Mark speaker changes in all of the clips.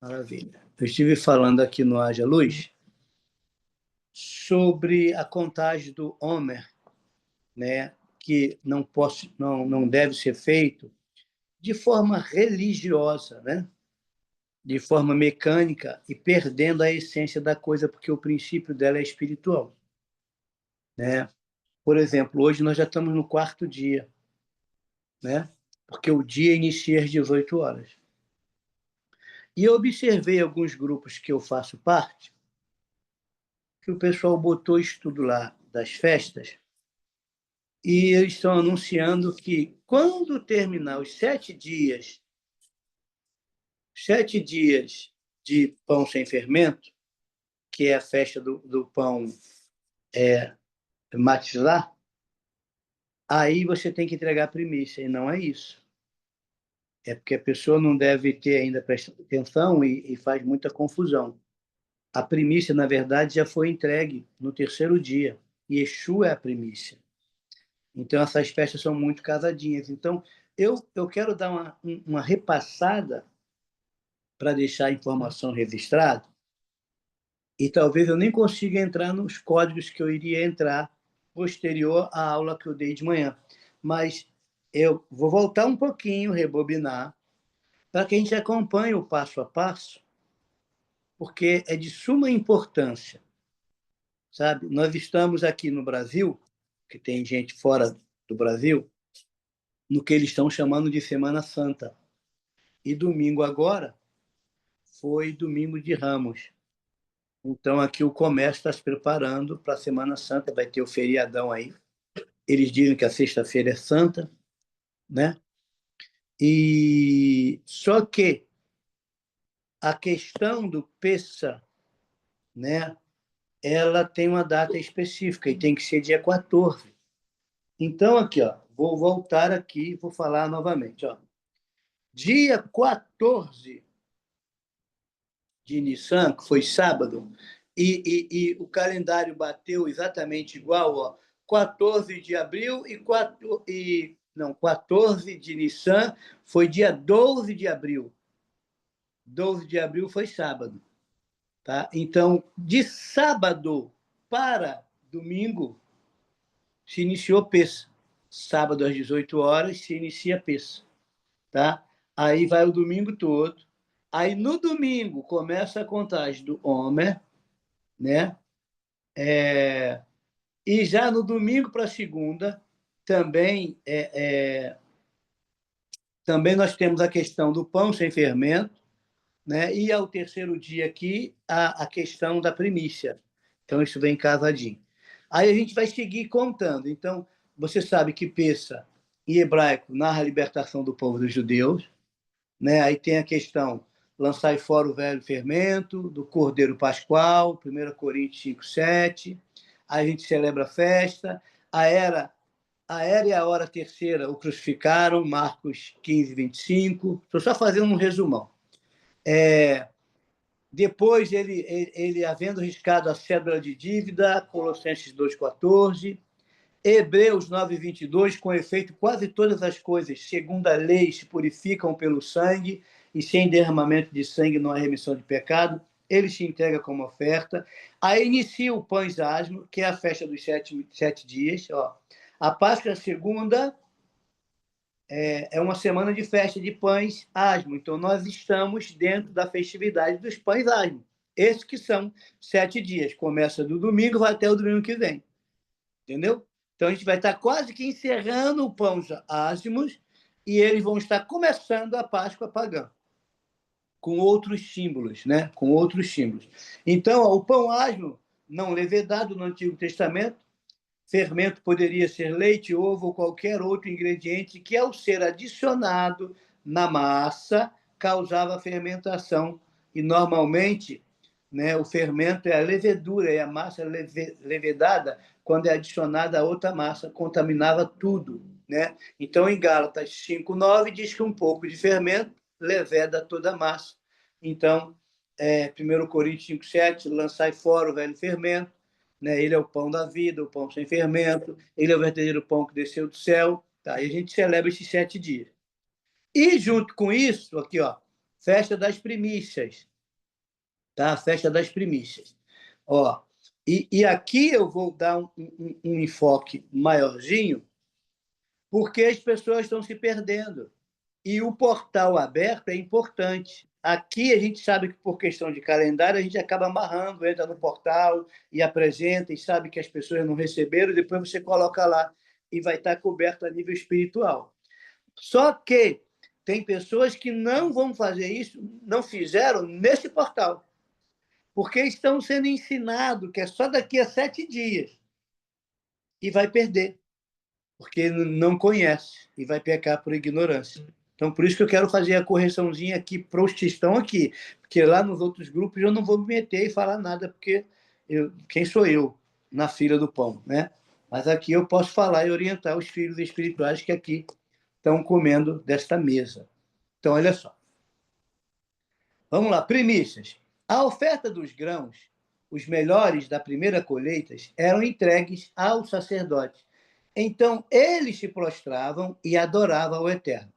Speaker 1: Maravilha. Eu estive falando aqui no Haja Luz sobre a contagem do Homer, né, que não deve ser feito de forma religiosa, né, de forma mecânica e perdendo a essência da coisa, porque o princípio dela é espiritual, né? Por exemplo, hoje nós já estamos no quarto dia, né? Porque o dia inicia às 18 horas. E eu observei alguns grupos que eu faço parte, que o pessoal botou estudo lá das festas, e eles estão anunciando que quando terminar os 7 dias de pão sem fermento, que é a festa do pão matizar, aí você tem que entregar a primícia, e não é isso. É porque a pessoa não deve ter ainda prestado atenção e faz muita confusão. A primícia, na verdade, já foi entregue no terceiro dia. Yeshua é a primícia. Então, essas festas são muito casadinhas. Então, eu quero dar uma repassada para deixar a informação registrada, e talvez eu nem consiga entrar nos códigos que eu iria entrar posterior à aula que eu dei de manhã. Mas eu vou voltar um pouquinho, rebobinar, para que a gente acompanhe o passo a passo, porque é de suma importância, sabe? Nós estamos aqui no Brasil, que tem gente fora do Brasil, no que eles estão chamando de Semana Santa. E domingo agora foi domingo de Ramos. Então, aqui o comércio está se preparando para a Semana Santa, vai ter o feriadão aí. Eles dizem que a sexta-feira é santa, né? E só que a questão do Pessa, né? Ela tem uma data específica e tem que ser dia 14. Então, aqui, ó, vou voltar aqui e vou falar novamente. Ó. Dia 14 de Nissan, que foi sábado, e o calendário bateu exatamente igual, ó, 14 de abril não, 14 de Nissan foi dia 12 de abril. 12 de abril foi sábado. Tá? Então, de sábado para domingo, se iniciou Pessa. Sábado às 18 horas se inicia Pessa. Tá? Aí vai o domingo todo. Aí no domingo começa a contagem do Homer, né? E já no domingo para segunda também nós temos a questão do pão sem fermento, né? E ao terceiro dia aqui a questão da primícia. Então isso vem casadinho. Aí a gente vai seguir contando. Então você sabe que Pessa em hebraico narra a libertação do povo dos judeus, né? Aí tem a questão lançai fora o velho fermento, do Cordeiro Pascual, 1 Coríntios 5:7. Aí a gente celebra a festa, a era e a hora terceira o crucificaram, Marcos 15:25. Estou só fazendo um resumão. Depois, ele havendo riscado a cédula de dívida, Colossenses 2:14. Hebreus 9:22, com efeito, quase todas as coisas, segundo a lei, se purificam pelo sangue, e sem derramamento de sangue não há remissão de pecado. Ele se entrega como oferta. Aí inicia o Pães Asmo, que é a festa dos 7 dias. Ó. A Páscoa segunda é uma semana de festa de pães asmo. Então, nós estamos dentro da festividade dos pães asmo. Esses que são 7 dias. Começa do domingo, vai até o domingo que vem. Entendeu? Então, a gente vai estar quase que encerrando o pão asmos e eles vão estar começando a Páscoa pagã, com outros símbolos, né? Com outros símbolos. Então, ó, o pão asmo, não levedado no Antigo Testamento, fermento poderia ser leite, ovo ou qualquer outro ingrediente que, ao ser adicionado na massa, causava fermentação. E, normalmente, né, o fermento é a levedura, é a massa levedada, quando é adicionada a outra massa, contaminava tudo. Né? Então, em Gálatas 5:9, diz que um pouco de fermento leveda toda a massa. Então, 1 Coríntios 5:7, lançai fora o velho fermento, né? Ele é o pão da vida, o pão sem fermento, ele é o verdadeiro pão que desceu do céu. Tá? E a gente celebra esses 7 dias. E, junto com isso, aqui, ó, festa das primícias, tá? A festa das primícias. Ó, e aqui eu vou dar um enfoque maiorzinho, porque as pessoas estão se perdendo. E o portal aberto é importante. Aqui a gente sabe que, por questão de calendário, a gente acaba amarrando, entra no portal e apresenta, e sabe que as pessoas não receberam, depois você coloca lá e vai estar coberto a nível espiritual. Só que tem pessoas que não vão fazer isso, não fizeram nesse portal, porque estão sendo ensinados que é só daqui a 7 dias e vai perder, porque não conhece e vai pecar por ignorância. Então, por isso que eu quero fazer a correçãozinha aqui para os que estão aqui, porque lá nos outros grupos eu não vou me meter e falar nada, porque quem sou eu na fila do pão, né? Mas aqui eu posso falar e orientar os filhos espirituais que aqui estão comendo desta mesa. Então, olha só. Vamos lá, primícias. A oferta dos grãos, os melhores da primeira colheita, eram entregues ao sacerdote. Então, eles se prostravam e adoravam ao Eterno.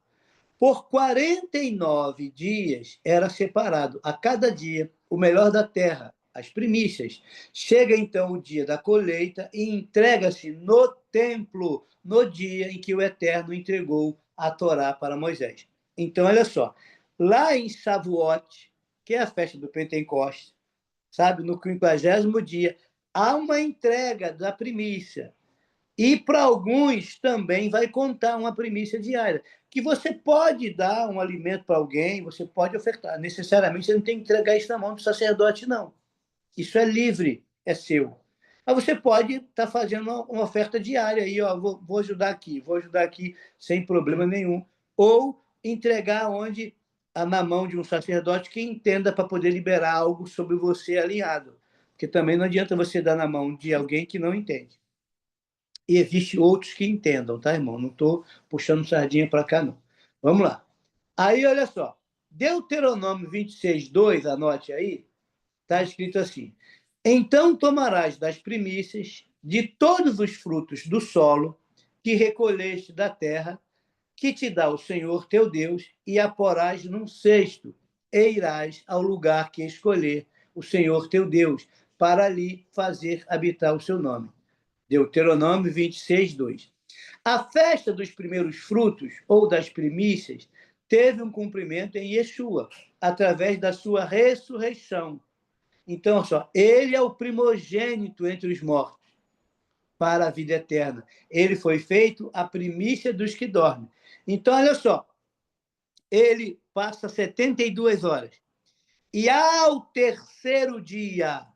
Speaker 1: Por 49 dias era separado a cada dia o melhor da terra, as primícias. Chega então o dia da colheita e entrega-se no templo, no dia em que o Eterno entregou a Torá para Moisés. Então, olha só, lá em Shavuot, que é a festa do Pentecostes, sabe, no 50º dia, há uma entrega da primícia. E para alguns também vai contar uma primícia diária, que você pode dar um alimento para alguém, você pode ofertar. Necessariamente você não tem que entregar isso na mão do sacerdote, não. Isso é livre, é seu. Mas você pode estar fazendo uma oferta diária aí, ó, vou ajudar aqui sem problema nenhum. Ou entregar na mão de um sacerdote que entenda para poder liberar algo sobre você alinhado. Porque também não adianta você dar na mão de alguém que não entende. E existe outros que entendam, tá, irmão? Não estou puxando sardinha para cá, não. Vamos lá. Aí, olha só. Deuteronômio 26:2, anote aí, está escrito assim: então tomarás das primícias de todos os frutos do solo que recolheste da terra, que te dá o Senhor teu Deus, e a porás num cesto, e irás ao lugar que escolher o Senhor teu Deus, para ali fazer habitar o seu nome. Deuteronômio 26:2. A festa dos primeiros frutos, ou das primícias, teve um cumprimento em Yeshua, através da sua ressurreição. Então, só, ele é o primogênito entre os mortos, para a vida eterna. Ele foi feito a primícia dos que dormem. Então, olha só, ele passa 72 horas. E ao terceiro dia,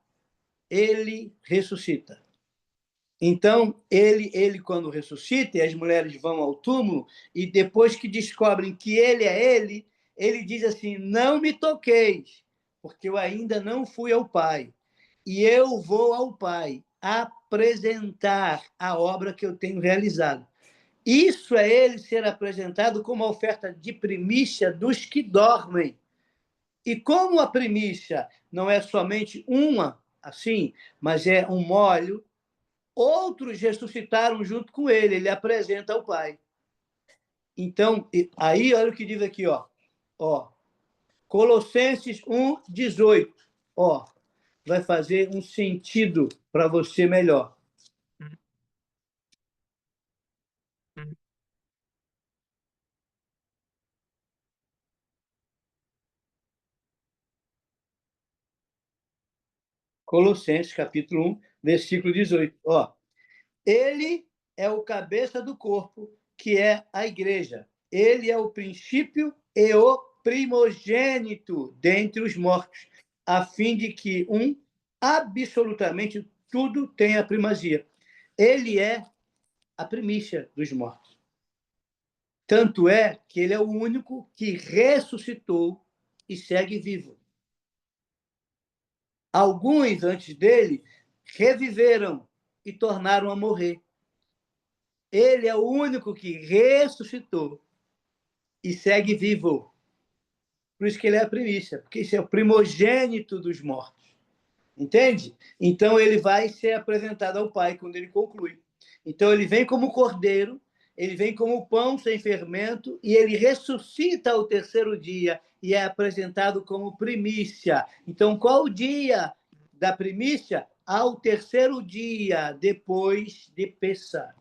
Speaker 1: ele ressuscita. Então, ele quando ressuscita, e as mulheres vão ao túmulo, e depois que descobrem que ele é ele diz assim: não me toqueis, porque eu ainda não fui ao Pai. E eu vou ao Pai apresentar a obra que eu tenho realizado. Isso é ele ser apresentado como a oferta de primícia dos que dormem. E como a primícia não é somente uma, assim, mas é um molho, outros ressuscitaram junto com ele, ele apresenta ao Pai. Então, aí olha o que diz aqui, ó, Colossenses 1:18, vai fazer um sentido para você melhor. Colossenses, capítulo 1, versículo 18. Ele é o cabeça do corpo, que é a igreja. Ele é o princípio e o primogênito dentre os mortos, a fim de que absolutamente tudo tenha primazia. Ele é a primícia dos mortos. Tanto é que ele é o único que ressuscitou e segue vivo. Alguns antes dele reviveram e tornaram a morrer. Ele é o único que ressuscitou e segue vivo. Por isso que ele é a primícia, porque isso é o primogênito dos mortos. Entende? Então ele vai ser apresentado ao Pai quando ele conclui. Então ele vem como cordeiro, ele vem como pão sem fermento e ele ressuscita ao terceiro dia e é apresentado como primícia. Então, qual o dia da primícia? Ao terceiro dia, depois de Pessah.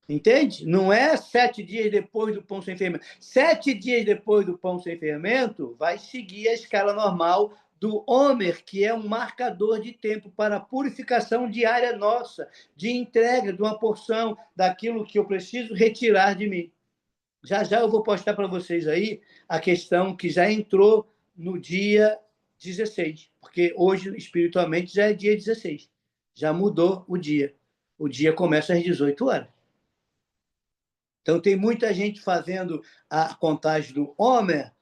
Speaker 1: Entende? Não é 7 dias depois do pão sem fermento. 7 dias depois do pão sem fermento, vai seguir a escala normal do Homer, que é um marcador de tempo para a purificação diária nossa, de entrega de uma porção daquilo que eu preciso retirar de mim. Já já eu vou postar para vocês aí a questão que já entrou no dia 16, porque hoje, espiritualmente, já é dia 16. Já mudou o dia. O dia começa às 18 horas. Então, tem muita gente fazendo a contagem do Homer,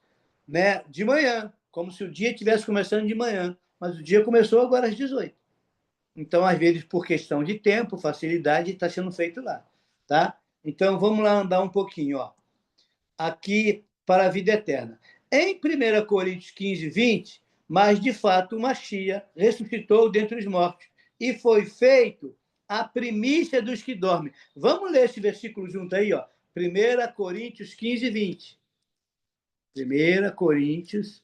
Speaker 1: né, de manhã, como se o dia estivesse começando de manhã, mas o dia começou agora às 18. Então, às vezes, por questão de tempo, facilidade, está sendo feito lá. Tá? Então, vamos lá andar um pouquinho. Ó. Aqui, para a vida eterna. Em 1 Coríntios 15, 20, mas, de fato, o Machia ressuscitou dentre os mortos e foi feito a primícia dos que dormem. Vamos ler esse versículo junto aí, ó. 1 Coríntios 15, 20. 1 Coríntios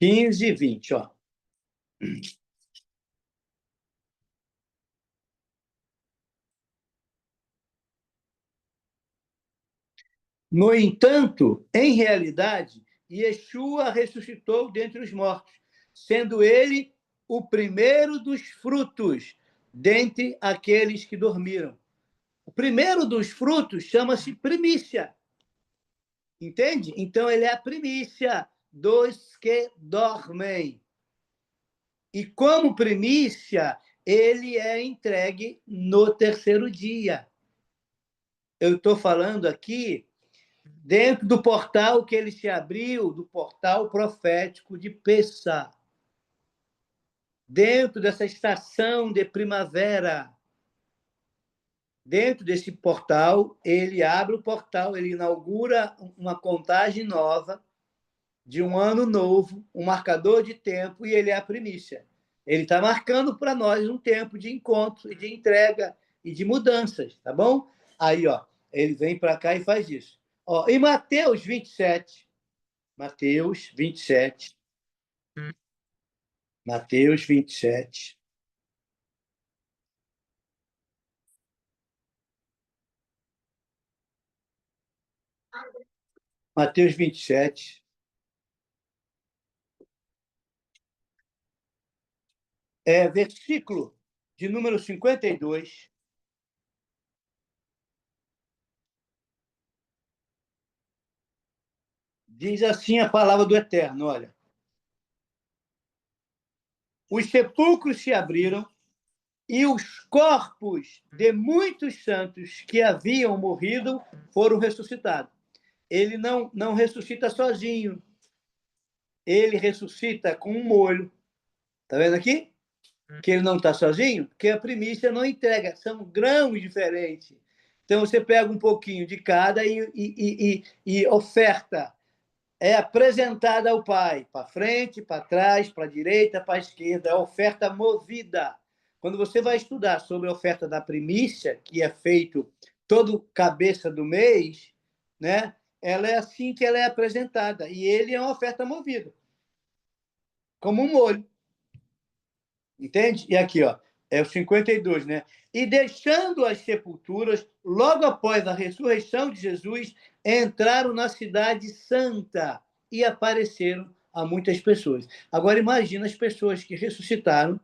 Speaker 1: 15, 20, ó. No entanto, em realidade, Yeshua ressuscitou dentre os mortos, sendo ele o primeiro dos frutos dentre aqueles que dormiram. O primeiro dos frutos chama-se primícia. Entende? Então, ele é a primícia dos que dormem. E como primícia, ele é entregue no terceiro dia. Eu estou falando aqui dentro do portal que ele se abriu, do portal profético de Pessah. Dentro dessa estação de primavera. Dentro desse portal, ele abre o portal, ele inaugura uma contagem nova de um ano novo, um marcador de tempo, e ele é a primícia. Ele está marcando para nós um tempo de encontro e de entrega e de mudanças, tá bom? Aí, ó, ele vem para cá e faz isso. Ó, em Mateus 27, Mateus 27, Mateus 27, Mateus 27, versículo de número 52, diz assim a palavra do Eterno, olha. Os sepulcros se abriram e os corpos de muitos santos que haviam morrido foram ressuscitados. Ele não ressuscita sozinho. Ele ressuscita com um molho. Está vendo aqui? Que ele não está sozinho, porque a primícia não entrega. São grãos diferentes. Então, você pega um pouquinho de cada e oferta. É apresentada ao Pai, para frente, para trás, para a direita, para a esquerda, é oferta movida. Quando você vai estudar sobre a oferta da primícia, que é feito todo cabeça do mês, né? Ela é assim que ela é apresentada. E ele é uma oferta movida, como um molho. Entende? E aqui, ó, é o 52, né? E deixando as sepulturas, logo após a ressurreição de Jesus, entraram na cidade santa e apareceram a muitas pessoas. Agora imagina as pessoas que ressuscitaram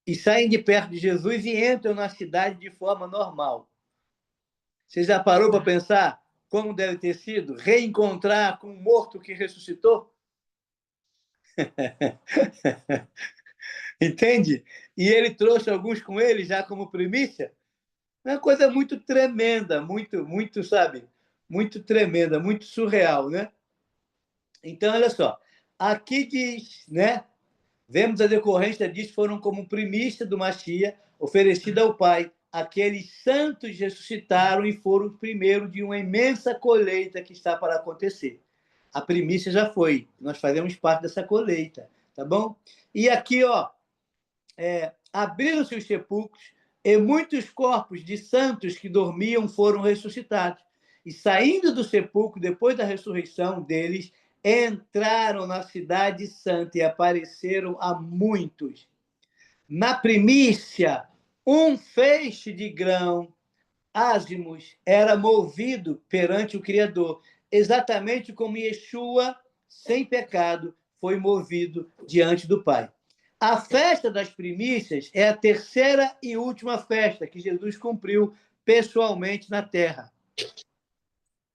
Speaker 1: e saem de perto de Jesus e entram na cidade de forma normal. Você já parou para pensar como deve ter sido reencontrar com um morto que ressuscitou? Entende? E ele trouxe alguns com ele já como primícia. É uma coisa muito tremenda, muito, sabe? Muito tremenda, muito surreal, né? Então, olha só. Aqui diz, né? Vemos a decorrência disso foram como primícia do Machia, oferecida ao Pai, aqueles santos ressuscitaram e foram o primeiro de uma imensa colheita que está para acontecer. A primícia já foi, nós fazemos parte dessa colheita, tá bom? E aqui, ó, abriram-se os sepulcros e muitos corpos de santos que dormiam foram ressuscitados. E saindo do sepulcro, depois da ressurreição deles, entraram na cidade santa e apareceram a muitos. Na primícia, um feixe de grão ázimos era movido perante o Criador, exatamente como Yeshua, sem pecado, foi movido diante do Pai. A festa das primícias é a terceira e última festa que Jesus cumpriu pessoalmente na terra.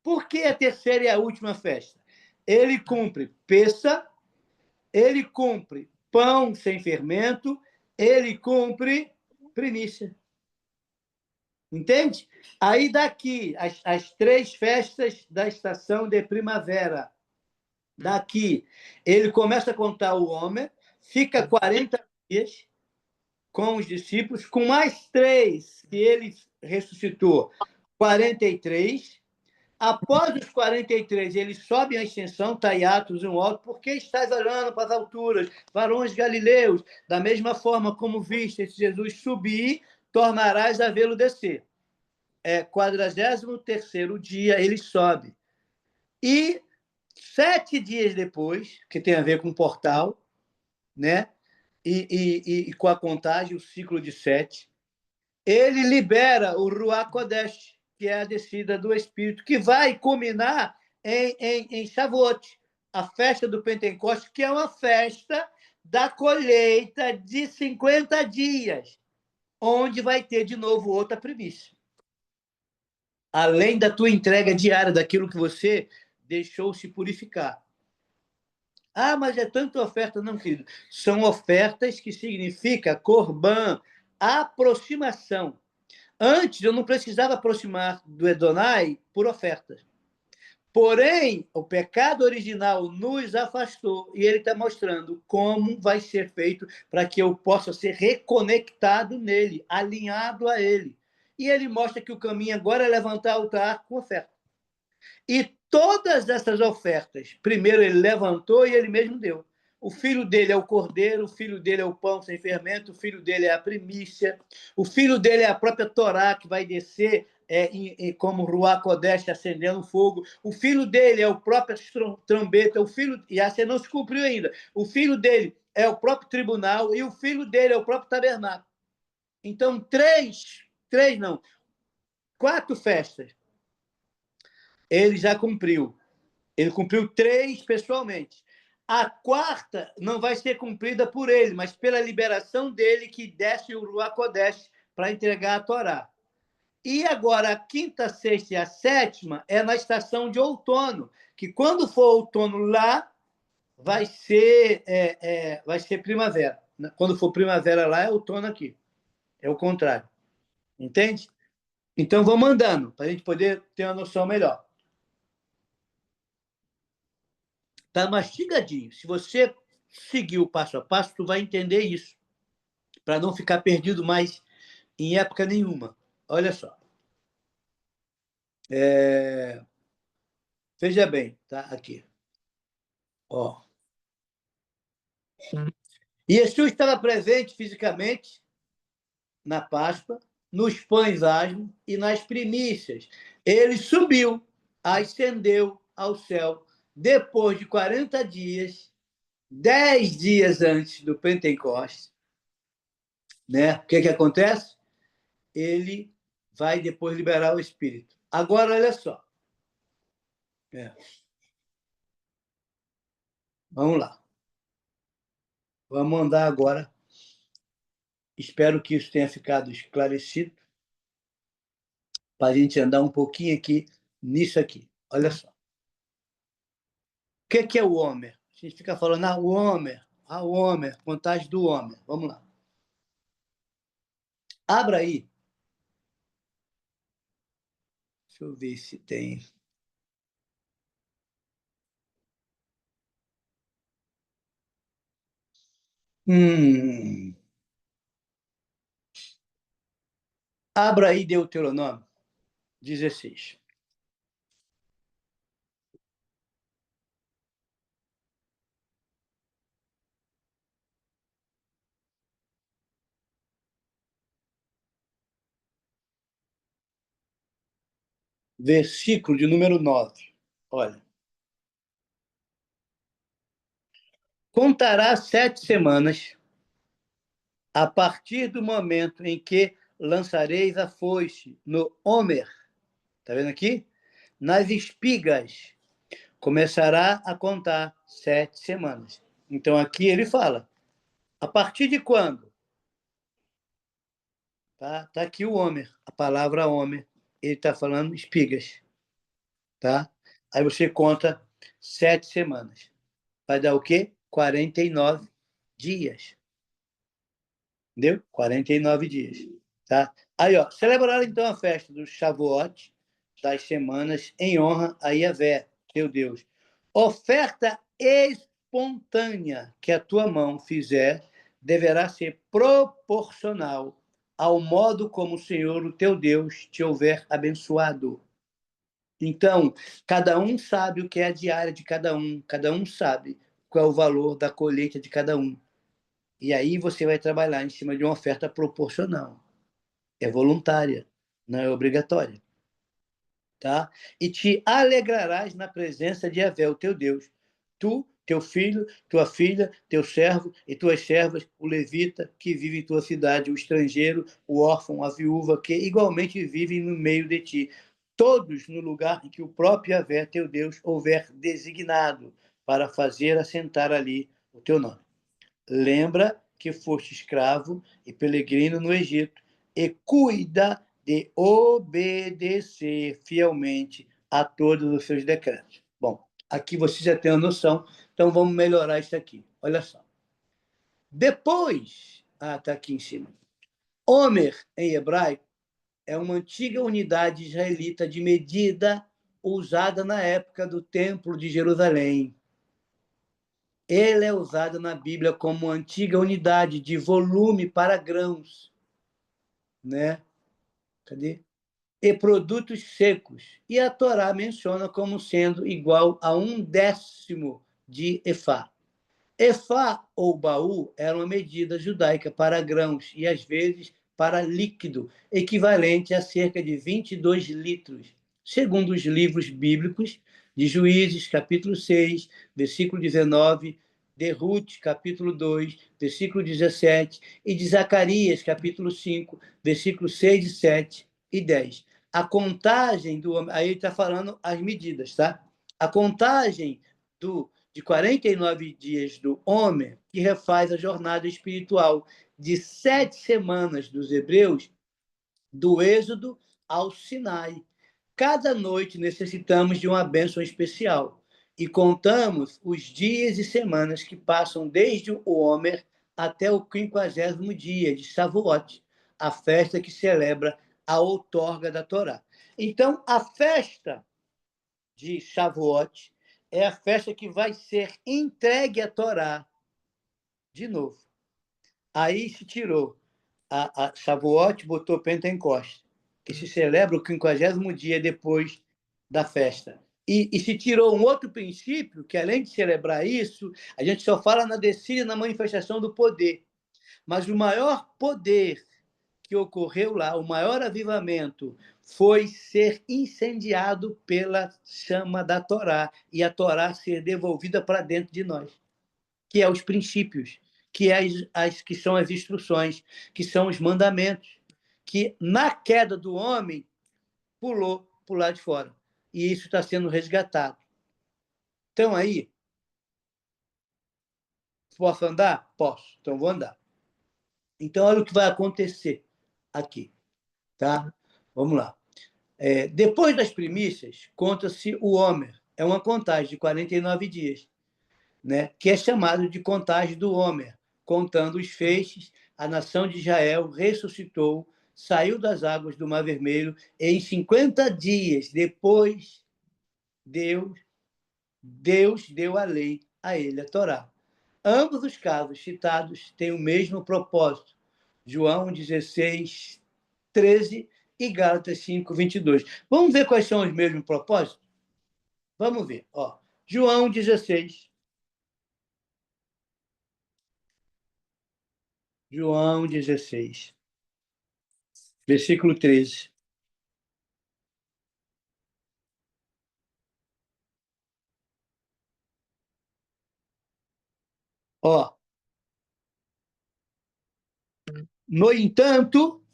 Speaker 1: Por que a terceira e a última festa? Ele cumpre Pessa, ele cumpre pão sem fermento, ele cumpre primícia. Entende? Aí daqui, as três festas da estação de primavera. Daqui, ele começa a contar o homem, fica 40 dias com os discípulos, com mais três que ele ressuscitou, 43. Após os 43, ele sobe a ascensão, está em Atos 1:8, porque estás olhando para as alturas, varões galileus, da mesma forma como viste esse Jesus subir, tornarás a vê-lo descer. 43º dia, ele sobe. E 7 dias depois, que tem a ver com o portal, né? E com a contagem, o ciclo de 7, ele libera o Ruach Kodesh, que é a descida do Espírito, que vai culminar em Shavuot, a festa do Pentecostes, que é uma festa da colheita de 50 dias, onde vai ter de novo outra primícia. Além da tua entrega diária, daquilo que você deixou se purificar. Ah, mas é tanta oferta. Não, querido. São ofertas que significa corban, aproximação. Antes, eu não precisava aproximar do Edonai por ofertas. Porém, o pecado original nos afastou e ele está mostrando como vai ser feito para que eu possa ser reconectado nele, alinhado a ele. E ele mostra que o caminho agora é levantar o altar com oferta. E todas essas ofertas, primeiro ele levantou e ele mesmo deu. O filho dele é o cordeiro, o filho dele é o pão sem fermento, o filho dele é a primícia, o filho dele é a própria Torá, que vai descer como Ruach Kodesh, acendendo fogo. O filho dele é o próprio trombeta, o filho, e essa não se cumpriu ainda. O filho dele é o próprio tribunal e o filho dele é o próprio tabernáculo. Então, quatro festas ele já cumpriu. Ele cumpriu 3 pessoalmente. A quarta não vai ser cumprida por ele, mas pela liberação dele, que desce o Ruach Kodesh para entregar a Torá. E agora, a quinta, sexta e a sétima é na estação de outono, que quando for outono lá, vai ser primavera. Quando for primavera lá, é outono aqui. É o contrário. Entende? Então, vamos andando, para a gente poder ter uma noção melhor. Está mastigadinho. Se você seguir o passo a passo, tu vai entender isso, para não ficar perdido mais em época nenhuma. Olha só. Veja bem, tá aqui. Ó. E Jesus estava presente fisicamente na Páscoa, nos pães asmos e nas primícias. Ele subiu, ascendeu ao céu depois de 40 dias, 10 dias antes do Pentecostes. Né? O que acontece? Ele vai depois liberar o Espírito. Agora, olha só. Vamos lá. Vamos andar agora. Espero que isso tenha ficado esclarecido para a gente andar um pouquinho aqui nisso aqui. Olha só. O que é o homem? A gente fica falando, o homem, contagem do homem. Vamos lá. Abra aí. Deixa eu ver se tem. Hum. Abra aí Deuteronômio 16. Versículo de número 9. Olha. Contará 7 semanas a partir do momento em que lançareis a foice no Homer. Está vendo aqui? Nas espigas. Começará a contar 7 semanas. Então, aqui ele fala, a partir de quando? Tá aqui o Homer, a palavra Homer. Ele está falando espigas. Tá? Aí você conta 7 semanas. Vai dar o quê? 49 dias. Entendeu? 49 dias. Tá? Aí, ó, celebraram então a festa do Shavuot, das semanas, em honra a Yahvé, teu Deus. Oferta espontânea que a tua mão fizer deverá ser proporcional ao modo como o Senhor, o teu Deus, te houver abençoado. Então, cada um sabe o que é a diária de cada um sabe qual é o valor da colheita de cada um. E aí você vai trabalhar em cima de uma oferta proporcional. É voluntária, não é obrigatória. Tá? E te alegrarás na presença de Yahvé, o teu Deus. Tu, teu filho, tua filha, teu servo e tuas servas, o levita que vive em tua cidade, o estrangeiro, o órfão, a viúva, que igualmente vivem no meio de ti. Todos no lugar em que o próprio Yahvé, teu Deus, houver designado para fazer assentar ali o teu nome. Lembra que foste escravo e peregrino no Egito, e cuida de obedecer fielmente a todos os seus decretos. Bom, aqui você já tem a noção, então vamos melhorar isso aqui. Olha só. Depois, está aqui em cima. Homer, em hebraico, é uma antiga unidade israelita de medida usada na época do Templo de Jerusalém. Ele é usado na Bíblia como antiga unidade de volume para grãos, né? Cadê? E produtos secos. E a Torá menciona como sendo igual a 1/10 de efá. Efá ou baú era uma medida judaica para grãos e, às vezes, para líquido, equivalente a cerca de 22 litros, segundo os livros bíblicos de Juízes, capítulo 6, versículo 19, de Ruth, capítulo 2, versículo 17, e de Zacarias, capítulo 5, versículos 6, 7 e 10. A contagem do... Aí ele está falando as medidas, tá? A contagem de 49 dias do homem, que refaz a jornada espiritual de 7 semanas dos hebreus, do Êxodo ao Sinai. Cada noite necessitamos de uma bênção especial e contamos os dias e semanas que passam desde o Homer até o 50º dia de Shavuot, a festa que celebra a outorga da Torá. Então, a festa de Shavuot é a festa que vai ser entregue à Torá de novo. Aí se tirou a Shavuot, botou Pentecoste, que se celebra o 50º dia depois da festa. E se tirou um outro princípio, que além de celebrar isso, a gente só fala na descida e na manifestação do poder. Mas o maior poder que ocorreu lá, o maior avivamento, foi ser incendiado pela chama da Torá, e a Torá ser devolvida para dentro de nós, que é os princípios, que, que são as instruções, que são os mandamentos, que na queda do homem pulou para o lado de fora. E isso está sendo resgatado. Então, aí, posso andar? Posso, então vou andar. Então, olha o que vai acontecer aqui. Tá? Vamos lá. Depois das primícias, conta-se o Homer. É uma contagem de 49 dias, né? Que é chamado de contagem do Homer, contando os feixes. A nação de Israel ressuscitou, saiu das águas do Mar Vermelho, e em 50 dias depois, Deus deu a lei a ele, a Torá. Ambos os casos citados têm o mesmo propósito. João 16, 13 e Gálatas 5, 22. Vamos ver quais são os mesmos propósitos? Vamos ver. Ó, João 16. João 16, versículo 13. Ó, no entanto,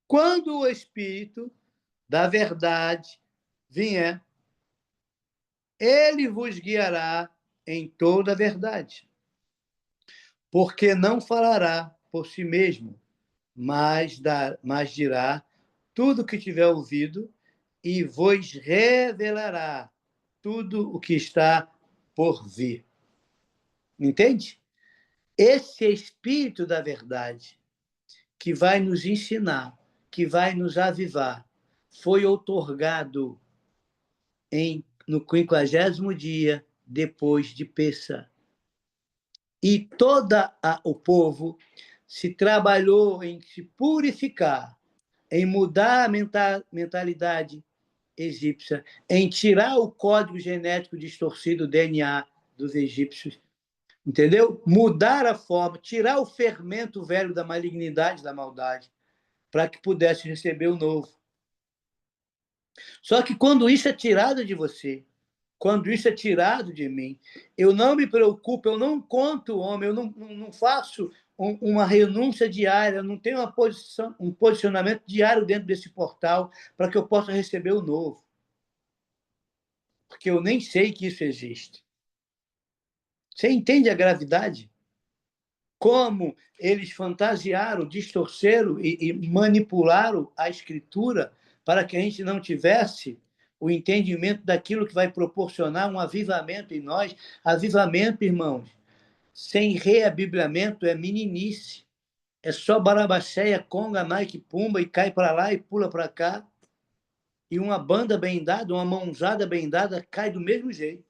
Speaker 1: quando o Espírito da verdade vier, ele vos guiará em toda a verdade, porque não falará por si mesmo, mas dirá tudo o que tiver ouvido e vos revelará tudo o que está por vir. Entende? Esse Espírito da verdade que vai nos ensinar, que vai nos avivar, foi outorgado no 50º dia depois de Pêssar. E todo o povo se trabalhou em se purificar, em mudar a mentalidade egípcia, em tirar o código genético distorcido, o DNA dos egípcios, entendeu? Mudar a forma, tirar o fermento velho da malignidade, da maldade, para que pudesse receber o novo. Só que quando isso é tirado de você, quando isso é tirado de mim, eu não me preocupo, eu não conto o homem, eu não faço uma renúncia diária, eu não tenho um posicionamento diário dentro desse portal para que eu possa receber o novo. Porque eu nem sei que isso existe. Você entende a gravidade? Como eles fantasiaram, distorceram e manipularam a escritura para que a gente não tivesse o entendimento daquilo que vai proporcionar um avivamento em nós. Avivamento, irmãos, sem reabibliamento é meninice. É só barabaceia, conga, Nike, pumba, e cai para lá e pula para cá. E uma banda bem dada, uma mãozada bem dada, cai do mesmo jeito.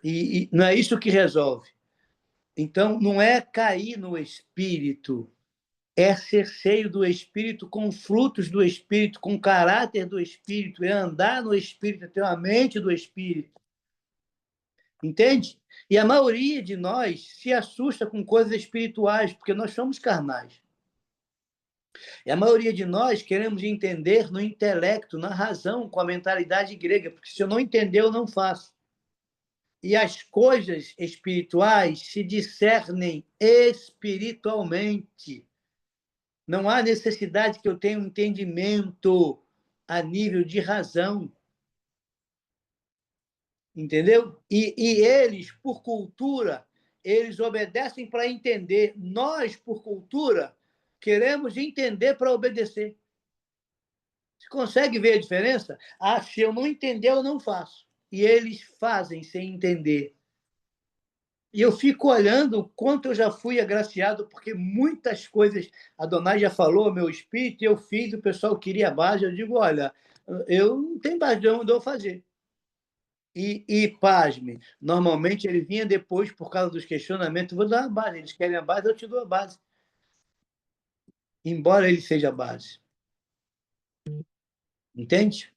Speaker 1: E não é isso que resolve. Então, não é cair no espírito, é ser cheio do Espírito, com frutos do Espírito, com caráter do Espírito, é andar no Espírito, é ter uma mente do Espírito. Entende? E a maioria de nós se assusta com coisas espirituais, porque nós somos carnais. E a maioria de nós queremos entender no intelecto, na razão, com a mentalidade grega, porque se eu não entender, eu não faço. E as coisas espirituais se discernem espiritualmente. Não há necessidade que eu tenha um entendimento a nível de razão. Entendeu? E eles, por cultura, eles obedecem para entender. Nós, por cultura, queremos entender para obedecer. Você consegue ver a diferença? Ah, se eu não entender, eu não faço. E eles fazem sem entender. E eu fico olhando o quanto eu já fui agraciado, porque muitas coisas a Donai já falou, meu espírito, e eu fiz, o pessoal queria base. Eu digo, olha, eu não tenho base de onde eu fazer. Pasme, normalmente ele vinha depois por causa dos questionamentos, vou dar uma base, eles querem a base, eu te dou a base. Embora ele seja a base. Entende?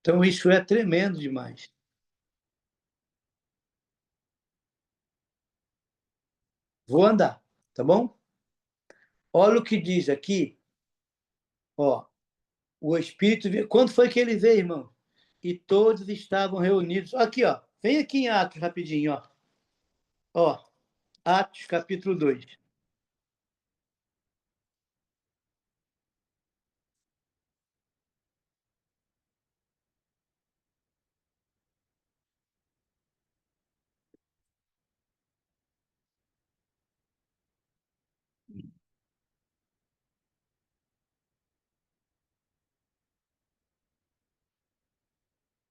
Speaker 1: Então, isso é tremendo demais. Vou andar, tá bom? Olha o que diz aqui, ó, o Espírito... Quando foi que ele veio, irmão? E todos estavam reunidos. Aqui, ó, vem aqui em Atos rapidinho, ó. Ó, Atos capítulo 2.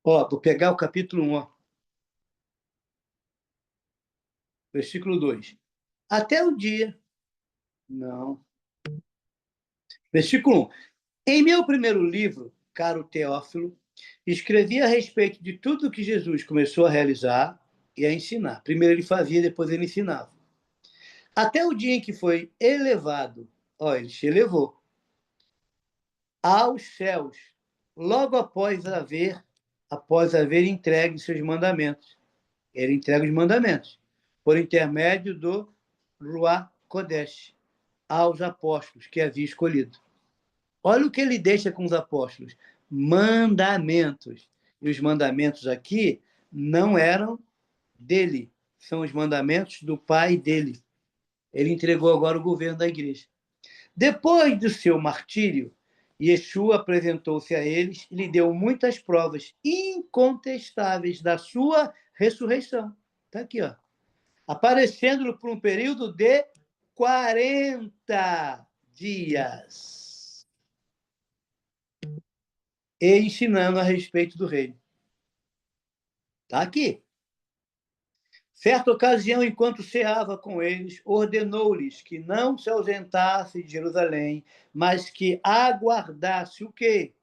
Speaker 1: Ó, vou pegar o capítulo 1, ó, versículo 2. Até o dia... Não. Versículo 1. Em meu primeiro livro, caro Teófilo, escrevi a respeito de tudo que Jesus começou a realizar e a ensinar. Primeiro ele fazia, depois ele ensinava. Até o dia em que foi elevado Ó, ele se elevou aos céus, logo após haver entregue seus mandamentos. Ele entrega os mandamentos, por intermédio do Ruach Kodesh, aos apóstolos que havia escolhido. Olha o que ele deixa com os apóstolos: mandamentos. E os mandamentos aqui não eram dele, são os mandamentos do pai dele. Ele entregou agora o governo da igreja. Depois do seu martírio, Yeshua apresentou-se a eles e lhe deu muitas provas incontestáveis da sua ressurreição. Está aqui, ó. Aparecendo por um período de 40 dias e ensinando a respeito do reino. Está aqui. Certa ocasião, enquanto ceava com eles, ordenou-lhes que não se ausentasse de Jerusalém, mas que aguardasse o quê?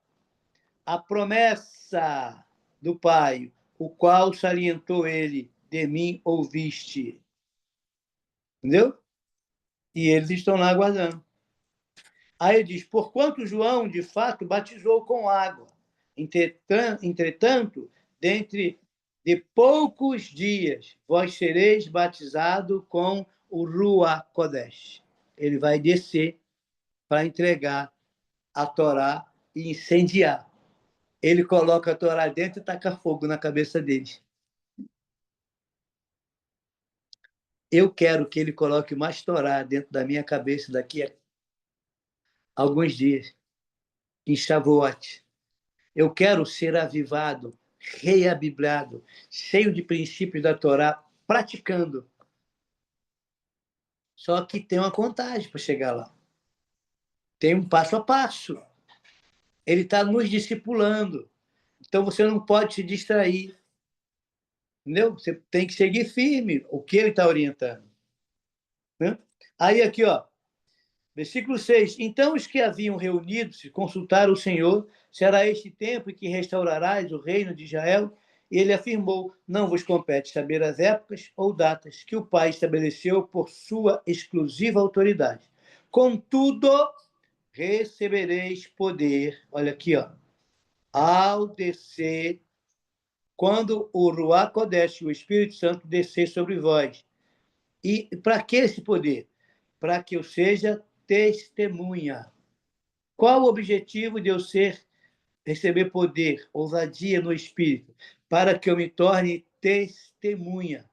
Speaker 1: A promessa do Pai, o qual salientou ele: de mim ouviste. Entendeu? E eles estão lá aguardando. Aí ele diz: porquanto João, de fato, batizou com água. Entretanto, dentre de poucos dias, vós sereis batizado com o Ruach Kodesh. Ele vai descer para entregar a Torá e incendiar. Ele coloca a Torá dentro e taca fogo na cabeça deles. Eu quero que ele coloque mais Torá dentro da minha cabeça daqui a alguns dias, em Shavuot. Eu quero ser avivado, reabiblado, cheio de princípios da Torá, praticando. Só que tem uma contagem para chegar lá. Tem um passo a passo. Ele está nos discipulando. Então você não pode se distrair. Entendeu? Você tem que seguir firme o que ele está orientando. Né? Aí aqui, ó, versículo 6. Então os que haviam reunido-se consultaram o Senhor: será este tempo em que restaurarás o reino de Israel? E ele afirmou: não vos compete saber as épocas ou datas que o Pai estabeleceu por sua exclusiva autoridade. Contudo, recebereis poder, olha aqui, ó, ao descer, quando o Ruach Kodesh, o Espírito Santo, descer sobre vós. E para que esse poder? Para que eu seja testemunha. Qual o objetivo de eu receber poder, ousadia no Espírito? Para que eu me torne testemunha,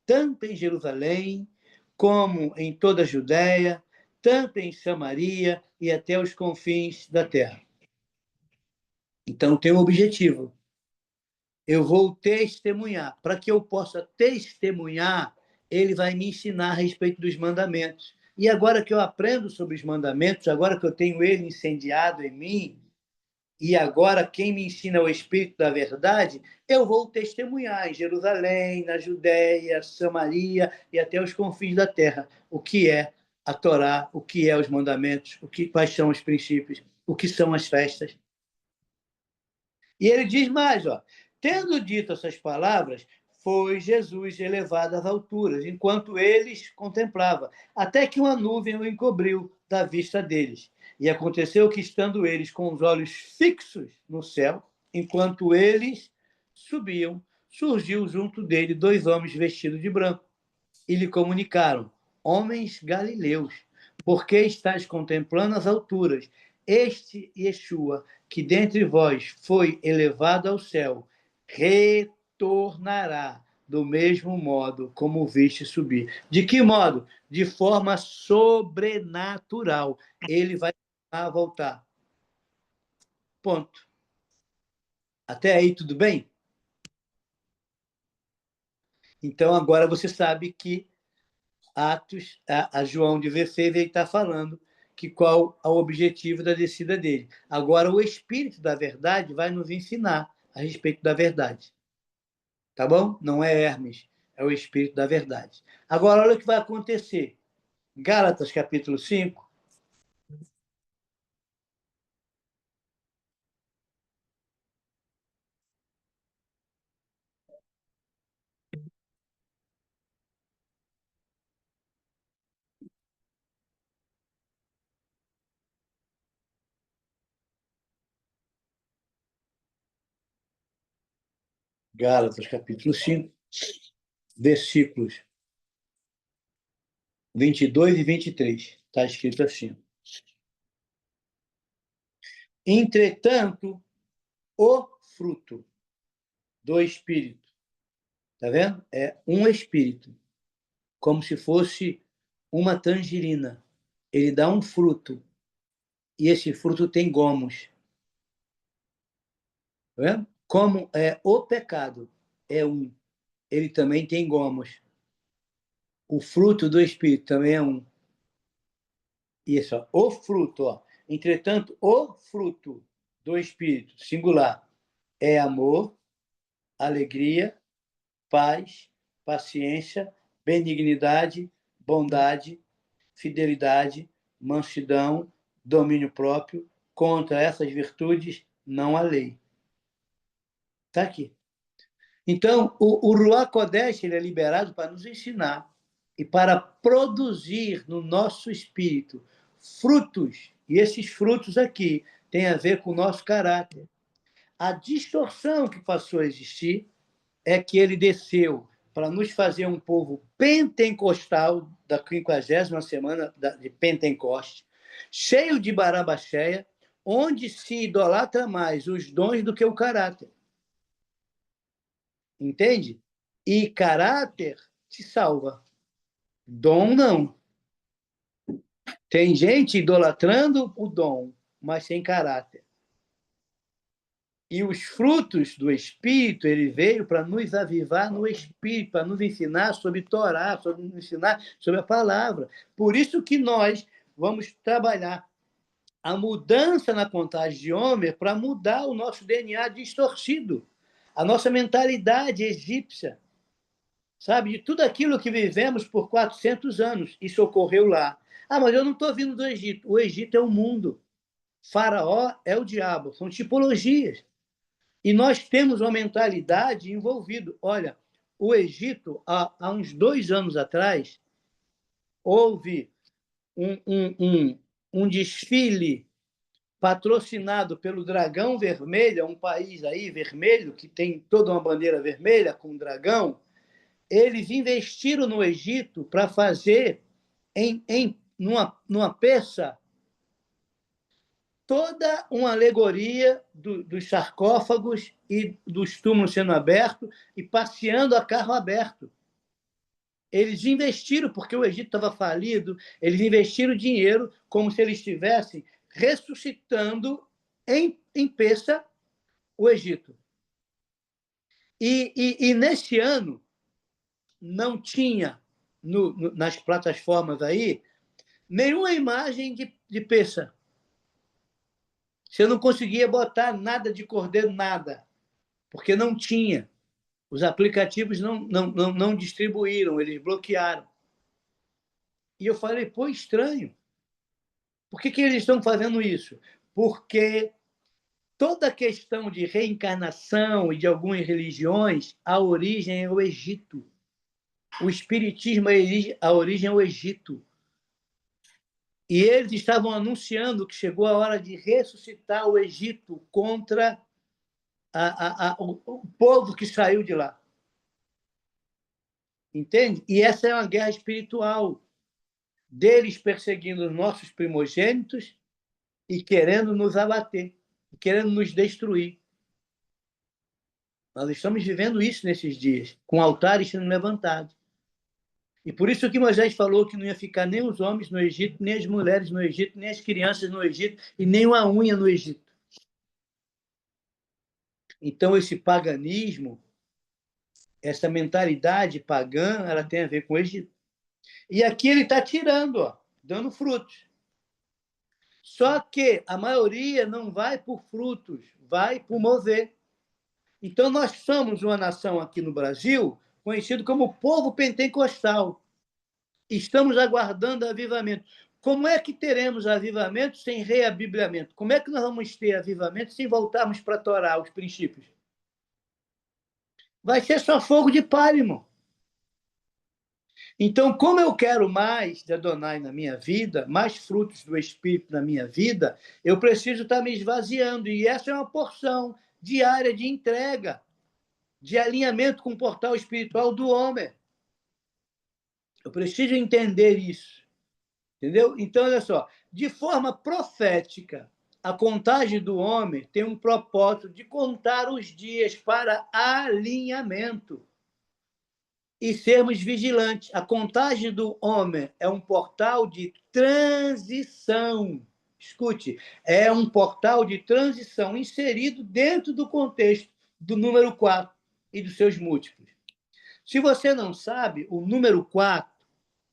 Speaker 1: tanto em Jerusalém, como em toda a Judéia, tanto em Samaria e até os confins da terra. Então, tem um objetivo. Eu vou testemunhar. Para que eu possa testemunhar, ele vai me ensinar a respeito dos mandamentos. E agora que eu aprendo sobre os mandamentos, agora que eu tenho ele incendiado em mim, e agora quem me ensina é o Espírito da verdade, eu vou testemunhar em Jerusalém, na Judéia, Samaria e até os confins da terra o que é a Torá, o que é os mandamentos, quais são os princípios, o que são as festas. E ele diz mais, ó, tendo dito essas palavras, foi Jesus elevado às alturas, enquanto eles contemplavam, até que uma nuvem o encobriu da vista deles. E aconteceu que, estando eles com os olhos fixos no céu, enquanto eles subiam, surgiu junto dele dois homens vestidos de branco e lhe comunicaram: homens galileus, por que estáis contemplando as alturas? Este Yeshua, que dentre vós foi elevado ao céu, retornará do mesmo modo como o viste subir. De que modo? De forma sobrenatural. Ele vai voltar. Ponto. Até aí, tudo bem? Então, agora você sabe que Atos, a João 16, ele está falando que qual é o objetivo da descida dele. Agora, o Espírito da Verdade vai nos ensinar a respeito da verdade. Tá bom? Não é Hermes, é o Espírito da Verdade. Agora, olha o que vai acontecer. Gálatas, capítulo 5. Gálatas, capítulo 5, versículos 22 e 23. Está escrito assim: entretanto, o fruto do Espírito, tá vendo? É um Espírito, como se fosse uma tangerina. Ele dá um fruto, e esse fruto tem gomos. Tá vendo? Como é o pecado é um, ele também tem gomos. O fruto do Espírito também é um. Isso, ó, o fruto, ó. Entretanto, o fruto do Espírito, singular, é amor, alegria, paz, paciência, benignidade, bondade, fidelidade, mansidão, domínio próprio. Contra essas virtudes não há lei. Está aqui. Então, o Ruach Kodesh ele é liberado para nos ensinar e para produzir no nosso espírito frutos. E esses frutos aqui têm a ver com o nosso caráter. A distorção que passou a existir é que ele desceu para nos fazer um povo pentecostal da 50ª semana de Pentecoste, cheio de barabacheia, onde se idolatra mais os dons do que o caráter. Entende? E caráter te salva. Dom não. Tem gente idolatrando o dom, mas sem caráter. E os frutos do Espírito, ele veio para nos avivar no Espírito, para nos ensinar sobre Torá, para nos ensinar sobre a palavra. Por isso que nós vamos trabalhar a mudança na contagem de Homer para mudar o nosso DNA distorcido, a nossa mentalidade egípcia, sabe? De tudo aquilo que vivemos por 400 anos. Isso ocorreu lá. Ah, mas eu não estou vindo do Egito. O Egito é o mundo. Faraó é o diabo. São tipologias. E nós temos uma mentalidade envolvida. Olha, o Egito, há uns 2 anos atrás, houve um desfile patrocinado pelo Dragão Vermelho, um país aí vermelho, que tem toda uma bandeira vermelha com um dragão. Eles investiram no Egito para fazer numa peça toda uma alegoria dos sarcófagos e dos túmulos sendo abertos e passeando a carro aberto. Eles investiram, porque o Egito estava falido, eles investiram dinheiro como se eles estivessem ressuscitando em peça o Egito. E nesse ano, não tinha nas plataformas aí nenhuma imagem de peça. Você não conseguia botar nada de cordeiro, nada, porque não tinha. Os aplicativos não distribuíram, eles bloquearam. E eu falei, pô, estranho. Por que eles estão fazendo isso? Porque toda a questão de reencarnação e de algumas religiões, a origem é o Egito. O espiritismo, a origem é o Egito. E eles estavam anunciando que chegou a hora de ressuscitar o Egito contra o povo que saiu de lá. Entende? E essa é uma guerra espiritual deles perseguindo os nossos primogênitos e querendo nos abater, querendo nos destruir. Nós estamos vivendo isso nesses dias, com altares sendo levantados. E por isso que Moisés falou que não ia ficar nem os homens no Egito, nem as mulheres no Egito, nem as crianças no Egito, e nem uma unha no Egito. Então, esse paganismo, essa mentalidade pagã, ela tem a ver com o Egito. E aqui ele está tirando, ó, dando frutos. Só que a maioria não vai por frutos, vai por mover. Então, nós somos uma nação aqui no Brasil conhecido como povo pentecostal. Estamos aguardando avivamento. Como é que teremos avivamento sem reabibliamento? Como é que nós vamos ter avivamento sem voltarmos para a Torá, os princípios? Vai ser só fogo de palha, irmão. Então, como eu quero mais de Adonai na minha vida, mais frutos do Espírito na minha vida, eu preciso estar me esvaziando. E essa é uma porção diária de entrega. de alinhamento com o portal espiritual do homem. Eu preciso entender isso. Entendeu? Então, olha só, de forma profética, a contagem do homem tem um propósito de contar os dias para alinhamento e sermos vigilantes. A contagem do homem é um portal de transição. Escute, é um portal de transição inserido dentro do contexto do número 4 e dos seus múltiplos. Se você não sabe, o número 4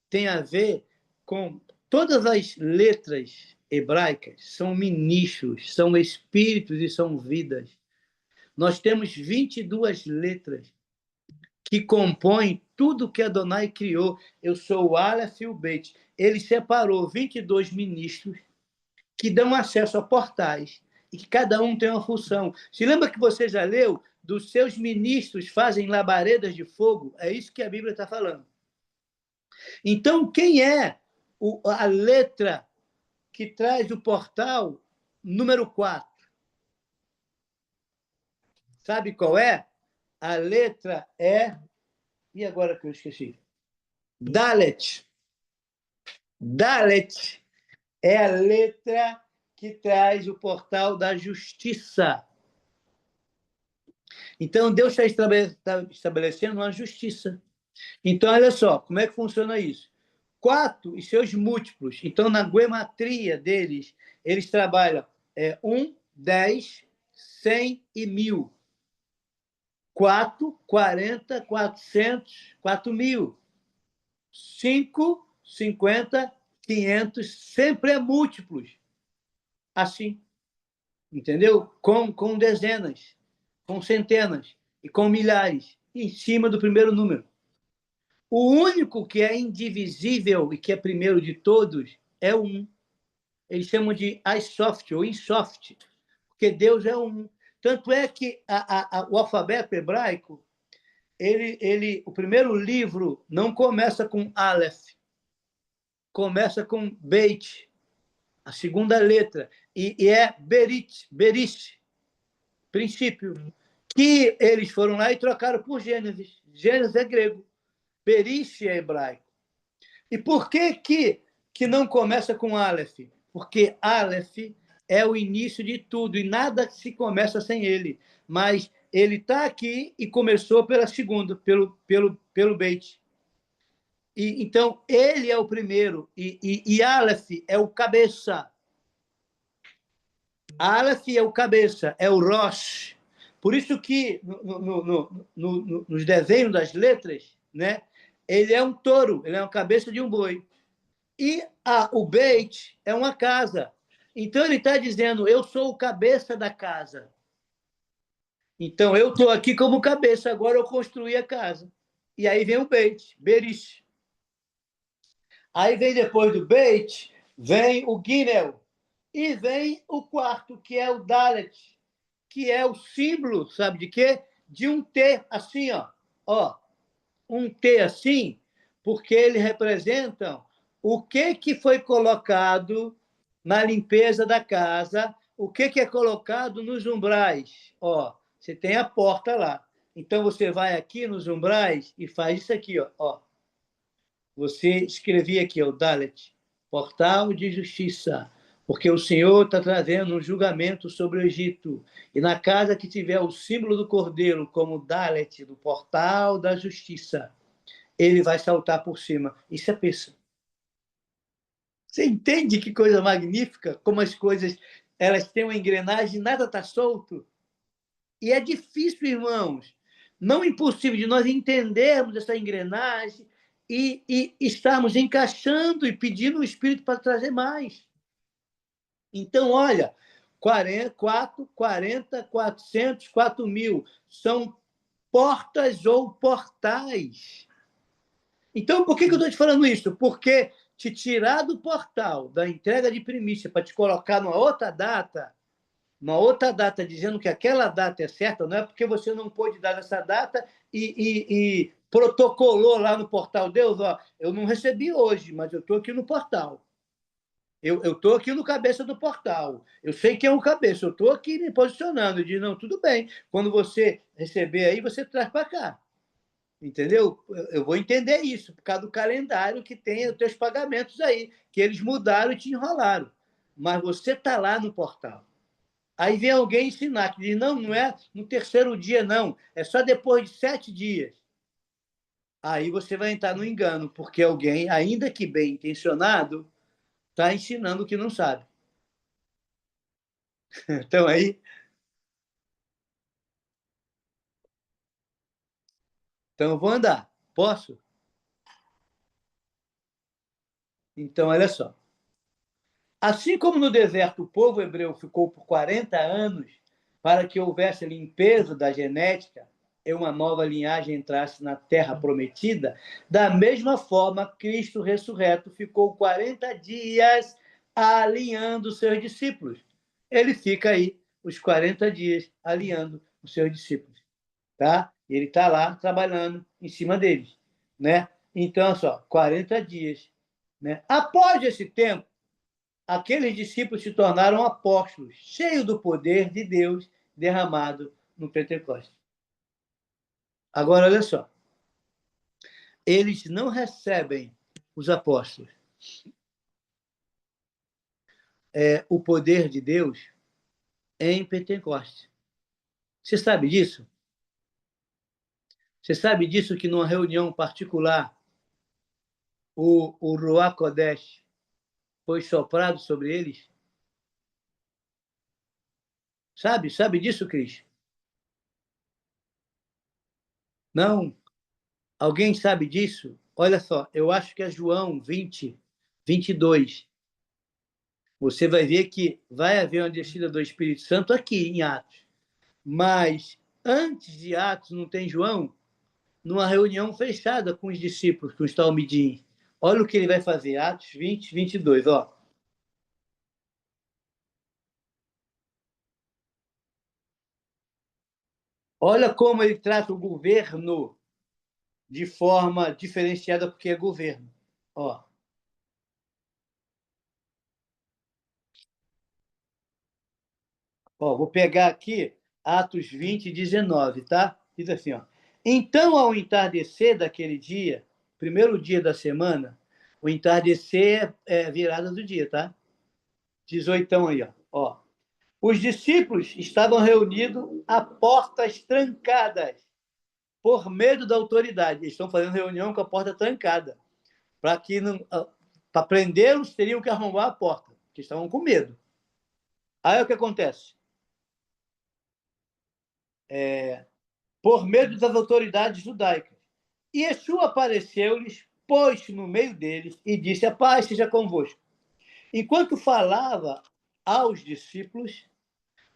Speaker 1: tem a ver com todas as letras hebraicas, são ministros, são espíritos e são vidas. Nós temos 22 letras que compõem tudo que Adonai criou. Eu sou o Aleph e o Bet. Ele separou 22 ministros que dão acesso a portais e que cada um tem uma função. Se lembra que você já leu? Dos seus ministros fazem labaredas de fogo? É isso que a Bíblia está falando. Então, quem é a letra que traz o portal número 4? Sabe qual é? A letra é... E agora que eu esqueci? Dalet. Dalet é a letra que traz o portal da justiça. Então, Deus está estabelecendo uma justiça. Então, olha só, como é que funciona isso? 4 e seus múltiplos. Então, na gematria deles, eles trabalham 1, 10, 100 e 1000. 4, 40, 400, 4000. 5, 50, 500, sempre é múltiplos. Assim, entendeu? Com dezenas, com centenas e com milhares, em cima do primeiro número. O único que é indivisível e que é primeiro de todos é o 1. Eles chamam de iSoft ou Insoft, porque Deus é um. Tanto é que o alfabeto hebraico, o primeiro livro não começa com Aleph, começa com Beit, a segunda letra, e é Berit, princípio, que eles foram lá e trocaram por Gênesis. Gênesis é grego, Berit é hebraico. E por que não começa com Aleph? Porque Aleph é o início de tudo, e nada se começa sem ele. Mas ele está aqui e começou pela segunda, pelo Beit. Então, ele é o primeiro, e Aleph é o cabeça. Aleph é o cabeça, é o Rosh. Por isso que, nos desenhos das letras, né, ele é um touro, ele é uma cabeça de um boi. E o Beit é uma casa. Então, ele está dizendo, eu sou o cabeça da casa. Então, eu estou aqui como cabeça, agora eu construí a casa. E aí vem o Beit, Berish. Aí vem depois do Beit, vem o Ginel. E vem o quarto, que é o Dalet, que é o símbolo, sabe de quê? De um T, assim, ó. Um T assim, porque ele representa o que foi colocado na limpeza da casa, o que é colocado nos umbrais. Ó, você tem a porta lá. Então, você vai aqui nos umbrais e faz isso aqui, ó. Você escrevia aqui, o Dalet, portal de justiça, porque o Senhor está trazendo um julgamento sobre o Egito. E na casa que tiver o símbolo do cordeiro, como Dalet, do portal da justiça, ele vai saltar por cima. Isso é peça. Você entende que coisa magnífica? Como as coisas elas têm uma engrenagem, nada está solto. E é difícil, irmãos, não impossível de nós entendermos essa engrenagem e estarmos encaixando e pedindo o Espírito para trazer mais. Então, olha, 4, 40, 400, 4.000 são portas ou portais. Então, por que eu estou te falando isso? Porque te tirar do portal da entrega de primícia para te colocar numa outra data dizendo que aquela data é certa, não é porque você não pôde dar essa data e protocolou lá no portal, Deus, ó, eu não recebi hoje, mas eu estou aqui no portal. Eu estou aqui no cabeça do portal. Eu sei que é um cabeça. Eu estou aqui me posicionando. Eu digo, não, tudo bem. Quando você receber aí, você traz para cá. Entendeu? Eu vou entender isso, por causa do calendário que tem os teus pagamentos aí, que eles mudaram e te enrolaram. Mas você está lá no portal. Aí vem alguém ensinar, que diz, não, não é no terceiro dia, não. É só depois de 7 dias. Aí você vai entrar no engano, porque alguém, ainda que bem intencionado, está ensinando o que não sabe. Então, aí... Então, eu vou andar. Posso? Então, olha só. Assim como no deserto o povo hebreu ficou por 40 anos para que houvesse limpeza da genética e uma nova linhagem entrasse na terra prometida, da mesma forma, Cristo ressurreto ficou 40 dias alinhando os seus discípulos. Ele fica aí os 40 dias alinhando os seus discípulos. Tá? Ele está lá trabalhando em cima deles. Né? Então, só, 40 dias. Né? Após esse tempo, aqueles discípulos se tornaram apóstolos, cheios do poder de Deus derramado no Pentecostes. Agora, olha só. Eles não recebem, os apóstolos, o poder de Deus em Pentecostes. Você sabe disso? Você sabe disso que numa reunião particular, o Ruach Kodesh foi soprado sobre eles? Sabe disso, Cris? Não? Alguém sabe disso? Olha só, eu acho que é João 20, 22. Você vai ver que vai haver uma descida do Espírito Santo aqui em Atos. Mas antes de Atos, não tem João? Numa reunião fechada com os discípulos, com os talmidim. Olha o que ele vai fazer, Atos 20, 22. Ó. Olha como ele trata o governo de forma diferenciada, porque é governo. Ó. Ó, vou pegar aqui Atos 20, 19, tá? Diz assim, ó. Então, ao entardecer daquele dia, primeiro dia da semana, o entardecer é virada do dia, tá? 18 aí, ó. Os discípulos estavam reunidos a portas trancadas, por medo da autoridade. Eles estão fazendo reunião com a porta trancada. Para que não, para prendê-los, teriam que arrombar a porta, porque estavam com medo. Aí o que acontece? Por medo das autoridades judaicas. E Yeshua apareceu-lhes, pôs-se no meio deles e disse: a paz seja convosco. Enquanto falava aos discípulos,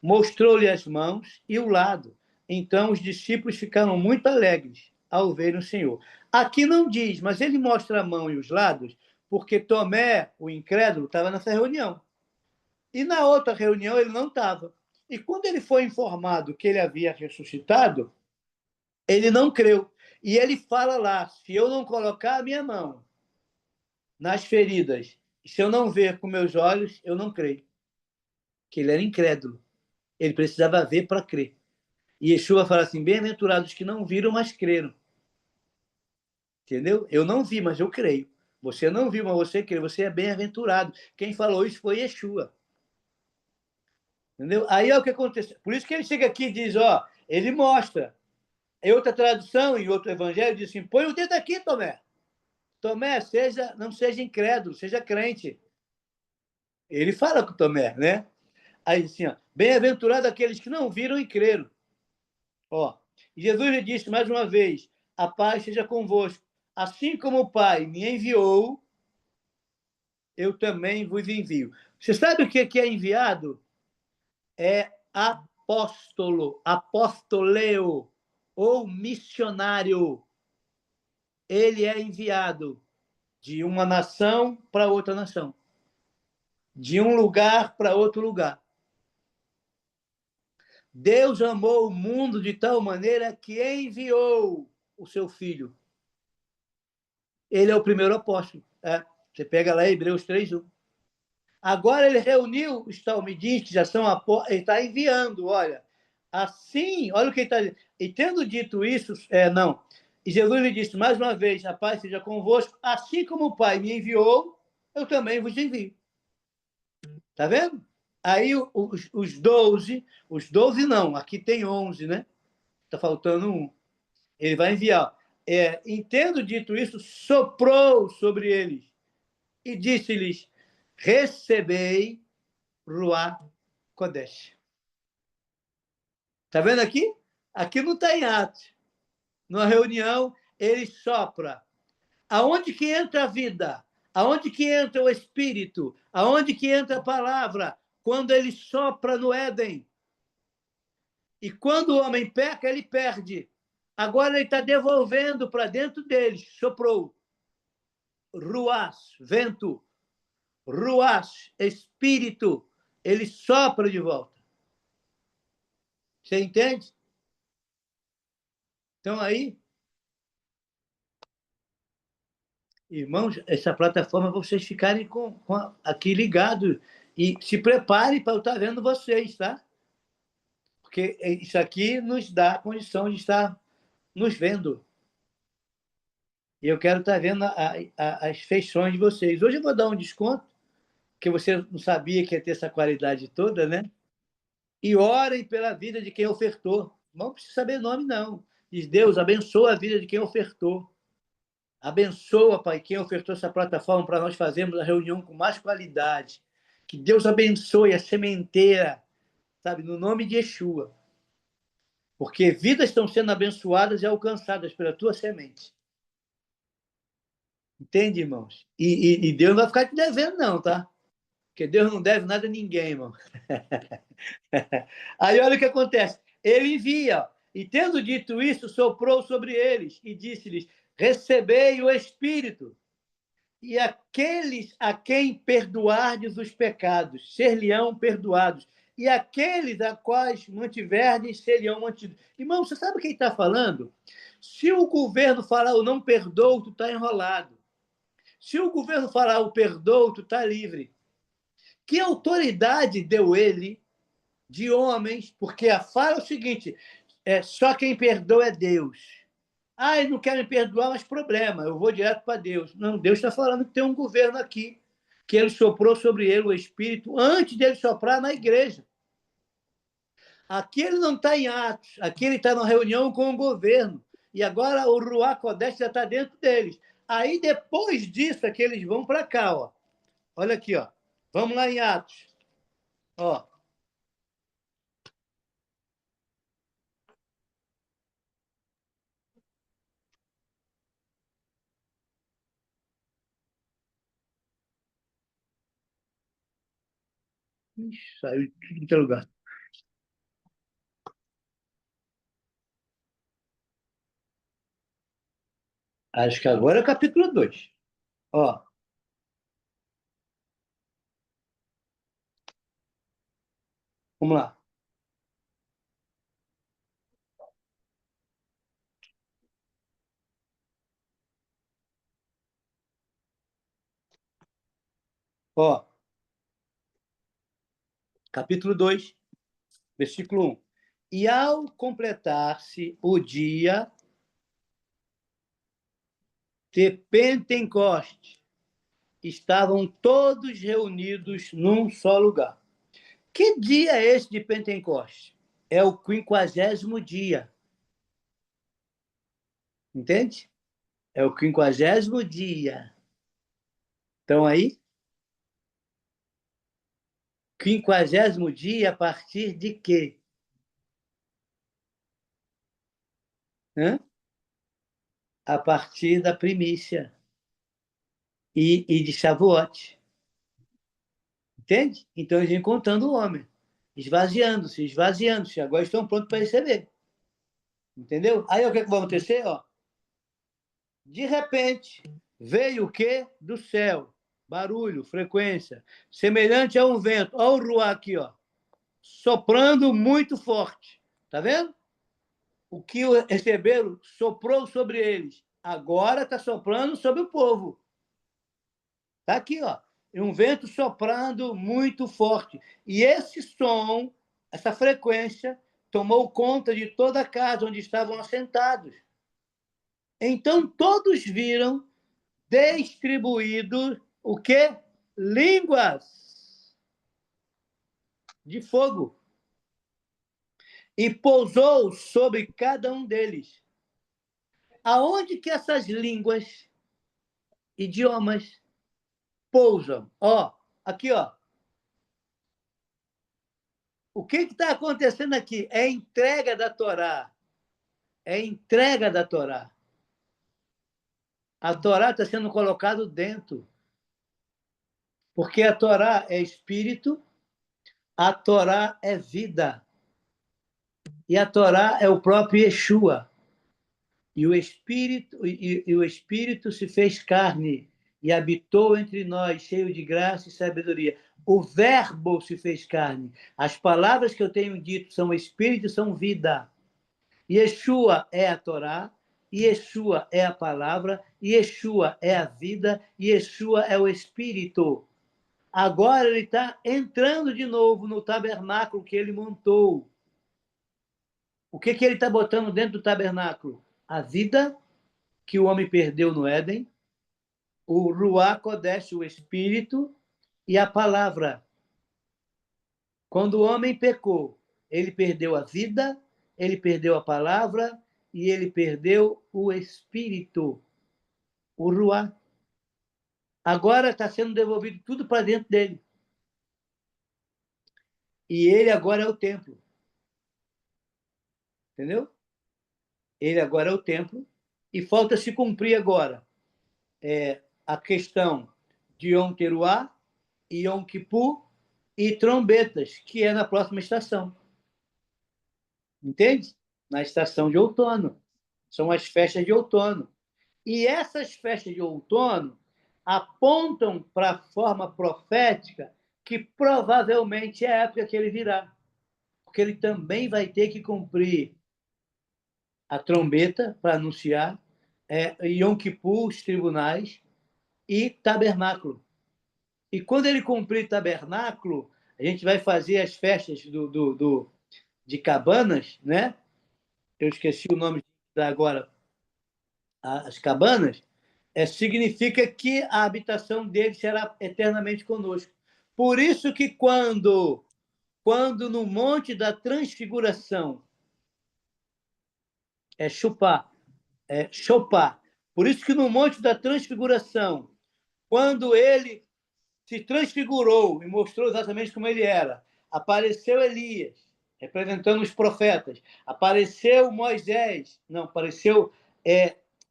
Speaker 1: mostrou-lhe as mãos e o lado. Então os discípulos ficaram muito alegres ao verem o Senhor. Aqui não diz, mas ele mostra a mão e os lados, porque Tomé, o incrédulo, estava nessa reunião. E na outra reunião ele não estava. E quando ele foi informado que ele havia ressuscitado, ele não creu. E ele fala lá: se eu não colocar a minha mão nas feridas, se eu não ver com meus olhos, eu não creio. Que ele era incrédulo. Ele precisava ver para crer. E Yeshua fala assim: bem-aventurados que não viram, mas creram. Entendeu? Eu não vi, mas eu creio. Você não viu, mas você crê. Você é bem-aventurado. Quem falou isso foi Yeshua. Entendeu? Aí é o que acontece. Por isso que ele chega aqui e diz: ó, ele mostra. Em outra tradução, em outro evangelho, diz assim: põe o dedo aqui, Tomé. Tomé, não seja incrédulo, seja crente. Ele fala com Tomé, né? Aí assim, ó, bem-aventurado aqueles que não viram e creram. Ó, Jesus lhe disse mais uma vez: a paz seja convosco. Assim como o Pai me enviou, eu também vos envio. Você sabe o que é enviado? É apóstolo, apostoleu, ou missionário. Ele é enviado de uma nação para outra nação, de um lugar para outro lugar. Deus amou o mundo de tal maneira que enviou o seu filho. Ele é o primeiro apóstolo. Você pega lá Hebreus 3:1. Agora ele reuniu os talmidim, que já são ele está enviando, olha. Assim, olha o que ele está dizendo. E tendo dito isso, não. E Jesus lhe disse mais uma vez: a paz seja convosco, assim como o Pai me enviou, eu também vos envio. Está vendo? Aí os 12 não, aqui tem 11, né? Está faltando um. Ele vai enviar. Tendo dito isso, soprou sobre eles e disse-lhes: recebei Ruach Kodesh. Está vendo aqui? Aqui não está em Atos. Numa reunião, ele sopra. Aonde que entra a vida? Aonde que entra o Espírito? Aonde que entra a palavra? Quando ele sopra no Éden. E quando o homem peca, ele perde. Agora ele está devolvendo para dentro deles. Soprou. Ruach, vento. Ruach, Espírito. Ele sopra de volta. Você entende? Então aí, irmãos, essa plataforma vocês ficarem aqui ligados e se preparem para eu estar vendo vocês, tá? Porque isso aqui nos dá a condição de estar nos vendo. E eu quero estar vendo as feições de vocês. Hoje eu vou dar um desconto, que você não sabia que ia ter essa qualidade toda, né? E orem pela vida de quem ofertou. Não precisa saber nome, não. Diz Deus, abençoa a vida de quem ofertou. Abençoa, Pai, quem ofertou essa plataforma para nós fazermos a reunião com mais qualidade. Que Deus abençoe a sementeira, sabe, no nome de Yeshua. Porque vidas estão sendo abençoadas e alcançadas pela tua semente. Entende, irmãos? E Deus não vai ficar te devendo, não, tá? Porque Deus não deve nada a ninguém, irmão. Aí olha o que acontece. Ele envia, e tendo dito isso, soprou sobre eles e disse-lhes: recebei o Espírito. E aqueles a quem perdoardes os pecados, ser-lhe-ão perdoados. E aqueles a quais mantiverdes, serão mantidos. Irmão, você sabe quem está falando? Se o governo falar eu não perdoo, tu está enrolado. Se o governo falar eu perdoo, tu está livre. Que autoridade deu ele de homens? Porque a fala é o seguinte, só quem perdoa é Deus. Ah, eles não querem perdoar, mas problema, eu vou direto para Deus. Não, Deus está falando que tem um governo aqui, que ele soprou sobre ele o Espírito antes dele soprar na igreja. Aqui ele não está em Atos, aqui ele está numa reunião com o governo. E agora o Ruach Kodesh já está dentro deles. Aí, depois disso, é que eles vão para cá. Ó. Olha aqui, ó. Vamos lá em Atos. Ó. Ixi, saiu de tudo que é lugar. Acho que agora é o capítulo 2. Ó, vamos lá. Ó, capítulo 2, versículo 1. E ao completar-se o dia de Pentecoste, estavam todos reunidos num só lugar. Que dia é esse de Pentecoste? É o 50º dia. Entende? É o 50º dia. Então aí, 50º dia a partir de quê? Hã? A partir da primícia e de Shavuot. Entende? Então eles vêm contando o homem, esvaziando-se, esvaziando-se. Agora estão prontos para receber. Entendeu? Aí o que vai acontecer? Ó, de repente, veio o quê? Do céu. Barulho, frequência, semelhante a um vento. Olha o ruá aqui, ó, soprando muito forte. Tá vendo? O que receberam soprou sobre eles. Agora está soprando sobre o povo. Tá aqui, ó. e um vento soprando muito forte. E esse som, essa frequência, tomou conta de toda a casa onde estavam assentados. Então todos viram distribuído o quê? Línguas de fogo. E pousou sobre cada um deles. Aonde que essas línguas, idiomas, pousam? Ó, aqui, ó. O que está acontecendo aqui? É entrega da Torá. É entrega da Torá. A Torá está sendo colocada dentro. Porque a Torá é espírito, a Torá é vida. E a Torá é o próprio Yeshua. E o Espírito se fez carne e habitou entre nós, cheio de graça e sabedoria. O Verbo se fez carne. As palavras que eu tenho dito são Espírito e são vida. Yeshua é a Torá, Yeshua é a palavra, Yeshua é a vida, Yeshua é o Espírito. Agora ele está entrando de novo no tabernáculo que ele montou. O que ele está botando dentro do tabernáculo? A vida que o homem perdeu no Éden, o Ruach Kodesh, o Espírito, e a palavra. Quando o homem pecou, ele perdeu a vida, ele perdeu a palavra e ele perdeu o Espírito, o Ruach. Agora está sendo devolvido tudo para dentro dele. E ele agora é o templo. Entendeu? Ele agora é o templo. E falta se cumprir agora a questão de Yom Teruah, Yom Kippur e trombetas, que é na próxima estação. Entende? Na estação de outono. São as festas de outono. E essas festas de outono apontam para a forma profética que provavelmente é a época que ele virá. Porque ele também vai ter que cumprir a trombeta para anunciar, Yom Kippur, os tribunais, e tabernáculo. E quando ele cumprir tabernáculo, a gente vai fazer as festas de cabanas, né? Eu esqueci o nome agora, as cabanas, significa que a habitação dele será eternamente conosco. Por isso que quando no Monte da Transfiguração, chupar, chopar, por isso que no Monte da Transfiguração, quando ele se transfigurou e mostrou exatamente como ele era, apareceu Elias, representando os profetas, apareceu Moisés, não, apareceu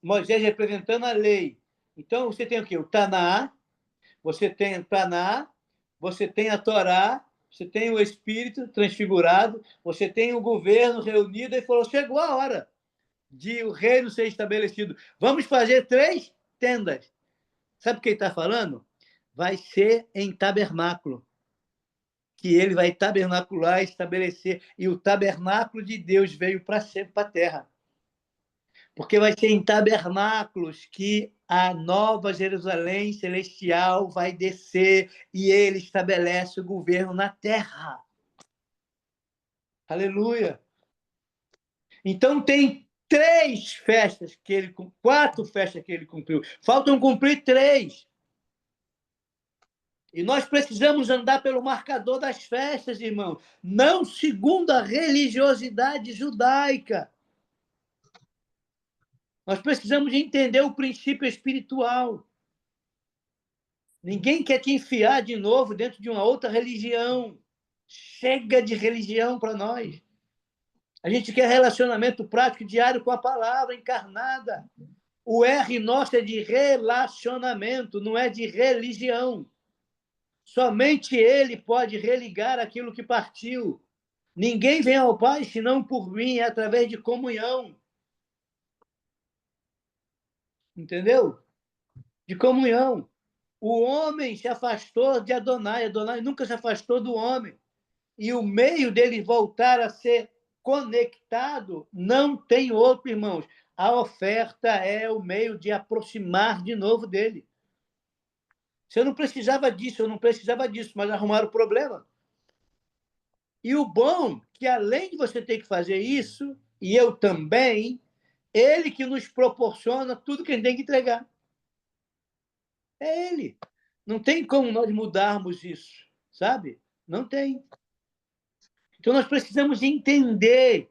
Speaker 1: Moisés representando a lei. Então, você tem o quê? O Taná, você tem o Taná, você tem a Torá, você tem o Espírito transfigurado, você tem o governo reunido e falou, chegou a hora de o reino ser estabelecido. Vamos fazer 3 tendas. Sabe o que ele está falando? Vai ser em tabernáculo. Que ele vai tabernacular, estabelecer. E o tabernáculo de Deus veio para sempre para a terra. Porque vai ser em tabernáculos que a nova Jerusalém celestial vai descer e ele estabelece o governo na terra. Aleluia! Então, tem 3 festas que ele... 4 festas que ele cumpriu. Faltam cumprir 3. E nós precisamos andar pelo marcador das festas, irmão, não segundo a religiosidade judaica. Nós precisamos de entender o princípio espiritual. Ninguém quer te enfiar de novo dentro de uma outra religião. Chega de religião para nós. A gente quer relacionamento prático diário com a palavra encarnada. O R nosso é de relacionamento, não é de religião. Somente ele pode religar aquilo que partiu. Ninguém vem ao Pai senão por mim, é através de comunhão. Entendeu? De comunhão. O homem se afastou de Adonai, Adonai nunca se afastou do homem. E o meio dele voltar a ser conectado não tem outro, irmãos. A oferta é o meio de aproximar de novo dele. Você não precisava disso, eu não precisava disso, mas arrumaram o problema. E o bom é que, além de você ter que fazer isso, e eu também, ele que nos proporciona tudo que a gente tem que entregar. É ele. Não tem como nós mudarmos isso, sabe? Não tem. Então, nós precisamos entender,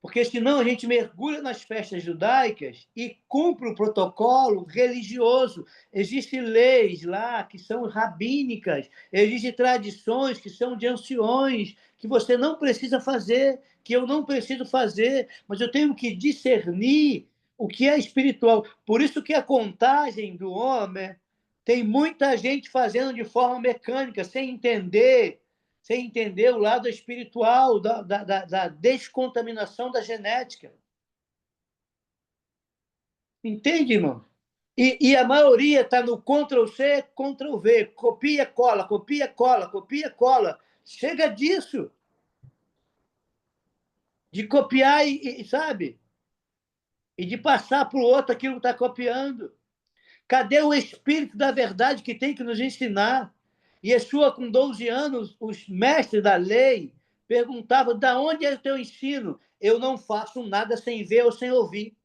Speaker 1: porque senão a gente mergulha nas festas judaicas e cumpre o protocolo religioso. Existem leis lá que são rabínicas, existem tradições que são de anciões, que você não precisa fazer, que eu não preciso fazer, mas eu tenho que discernir o que é espiritual. Por isso que a contagem do homem tem muita gente fazendo de forma mecânica, sem entender o lado espiritual da descontaminação da genética. Entende, irmão? E a maioria está no Ctrl-C, Ctrl-V, copia, cola, copia, cola, copia, cola. Chega disso, de copiar sabe? E de passar para o outro aquilo que está copiando. Cadê o espírito da verdade que tem que nos ensinar? Yeshua, com 12 anos, os mestres da lei perguntavam: de onde é o teu ensino? Eu não faço nada sem ver ou sem ouvir.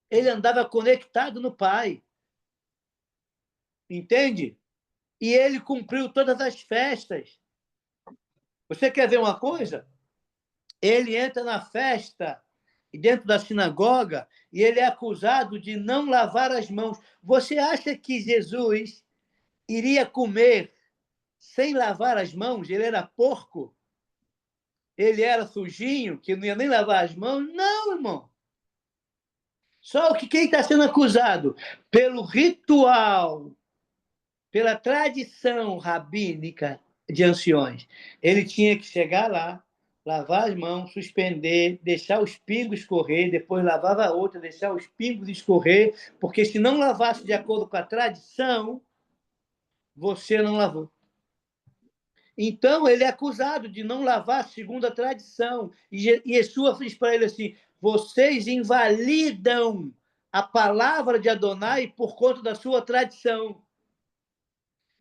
Speaker 1: Ele andava conectado no Pai. Entende? E ele cumpriu todas as festas. Você quer ver uma coisa? Ele entra na festa, dentro da sinagoga, e ele é acusado de não lavar as mãos. Você acha que Jesus iria comer sem lavar as mãos? Ele era porco? Ele era sujinho, que não ia nem lavar as mãos? Não, irmão. Só que quem está sendo acusado? Pelo ritual, pela tradição rabínica de anciões. Ele tinha que chegar lá, lavar as mãos, suspender, deixar os pingos escorrer, depois lavava a outra, deixar os pingos escorrer, porque se não lavasse de acordo com a tradição, você não lavou. Então, ele é acusado de não lavar segundo a tradição. E Yeshua diz para ele assim: vocês invalidam a palavra de Adonai por conta da sua tradição.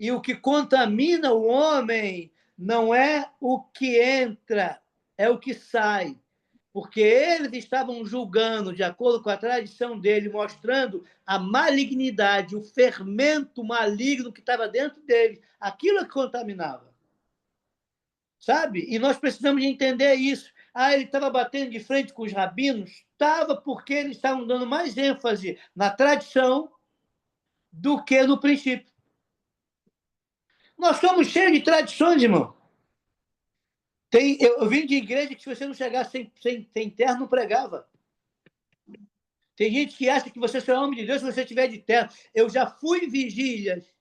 Speaker 1: E o que contamina o homem não é o que entra, é o que sai. Porque eles estavam julgando de acordo com a tradição dele, mostrando a malignidade, o fermento maligno que estava dentro dele. Aquilo que contaminava. Sabe? E nós precisamos entender isso. Ele estava batendo de frente com os rabinos? Estava, porque eles estavam dando mais ênfase na tradição do que no princípio. Nós somos cheios de tradições, irmão. Eu vim de igreja que se você não chegasse sem terno, não pregava. Tem gente que acha que você só é homem de Deus se você tiver de terno. Eu já fui em vigílias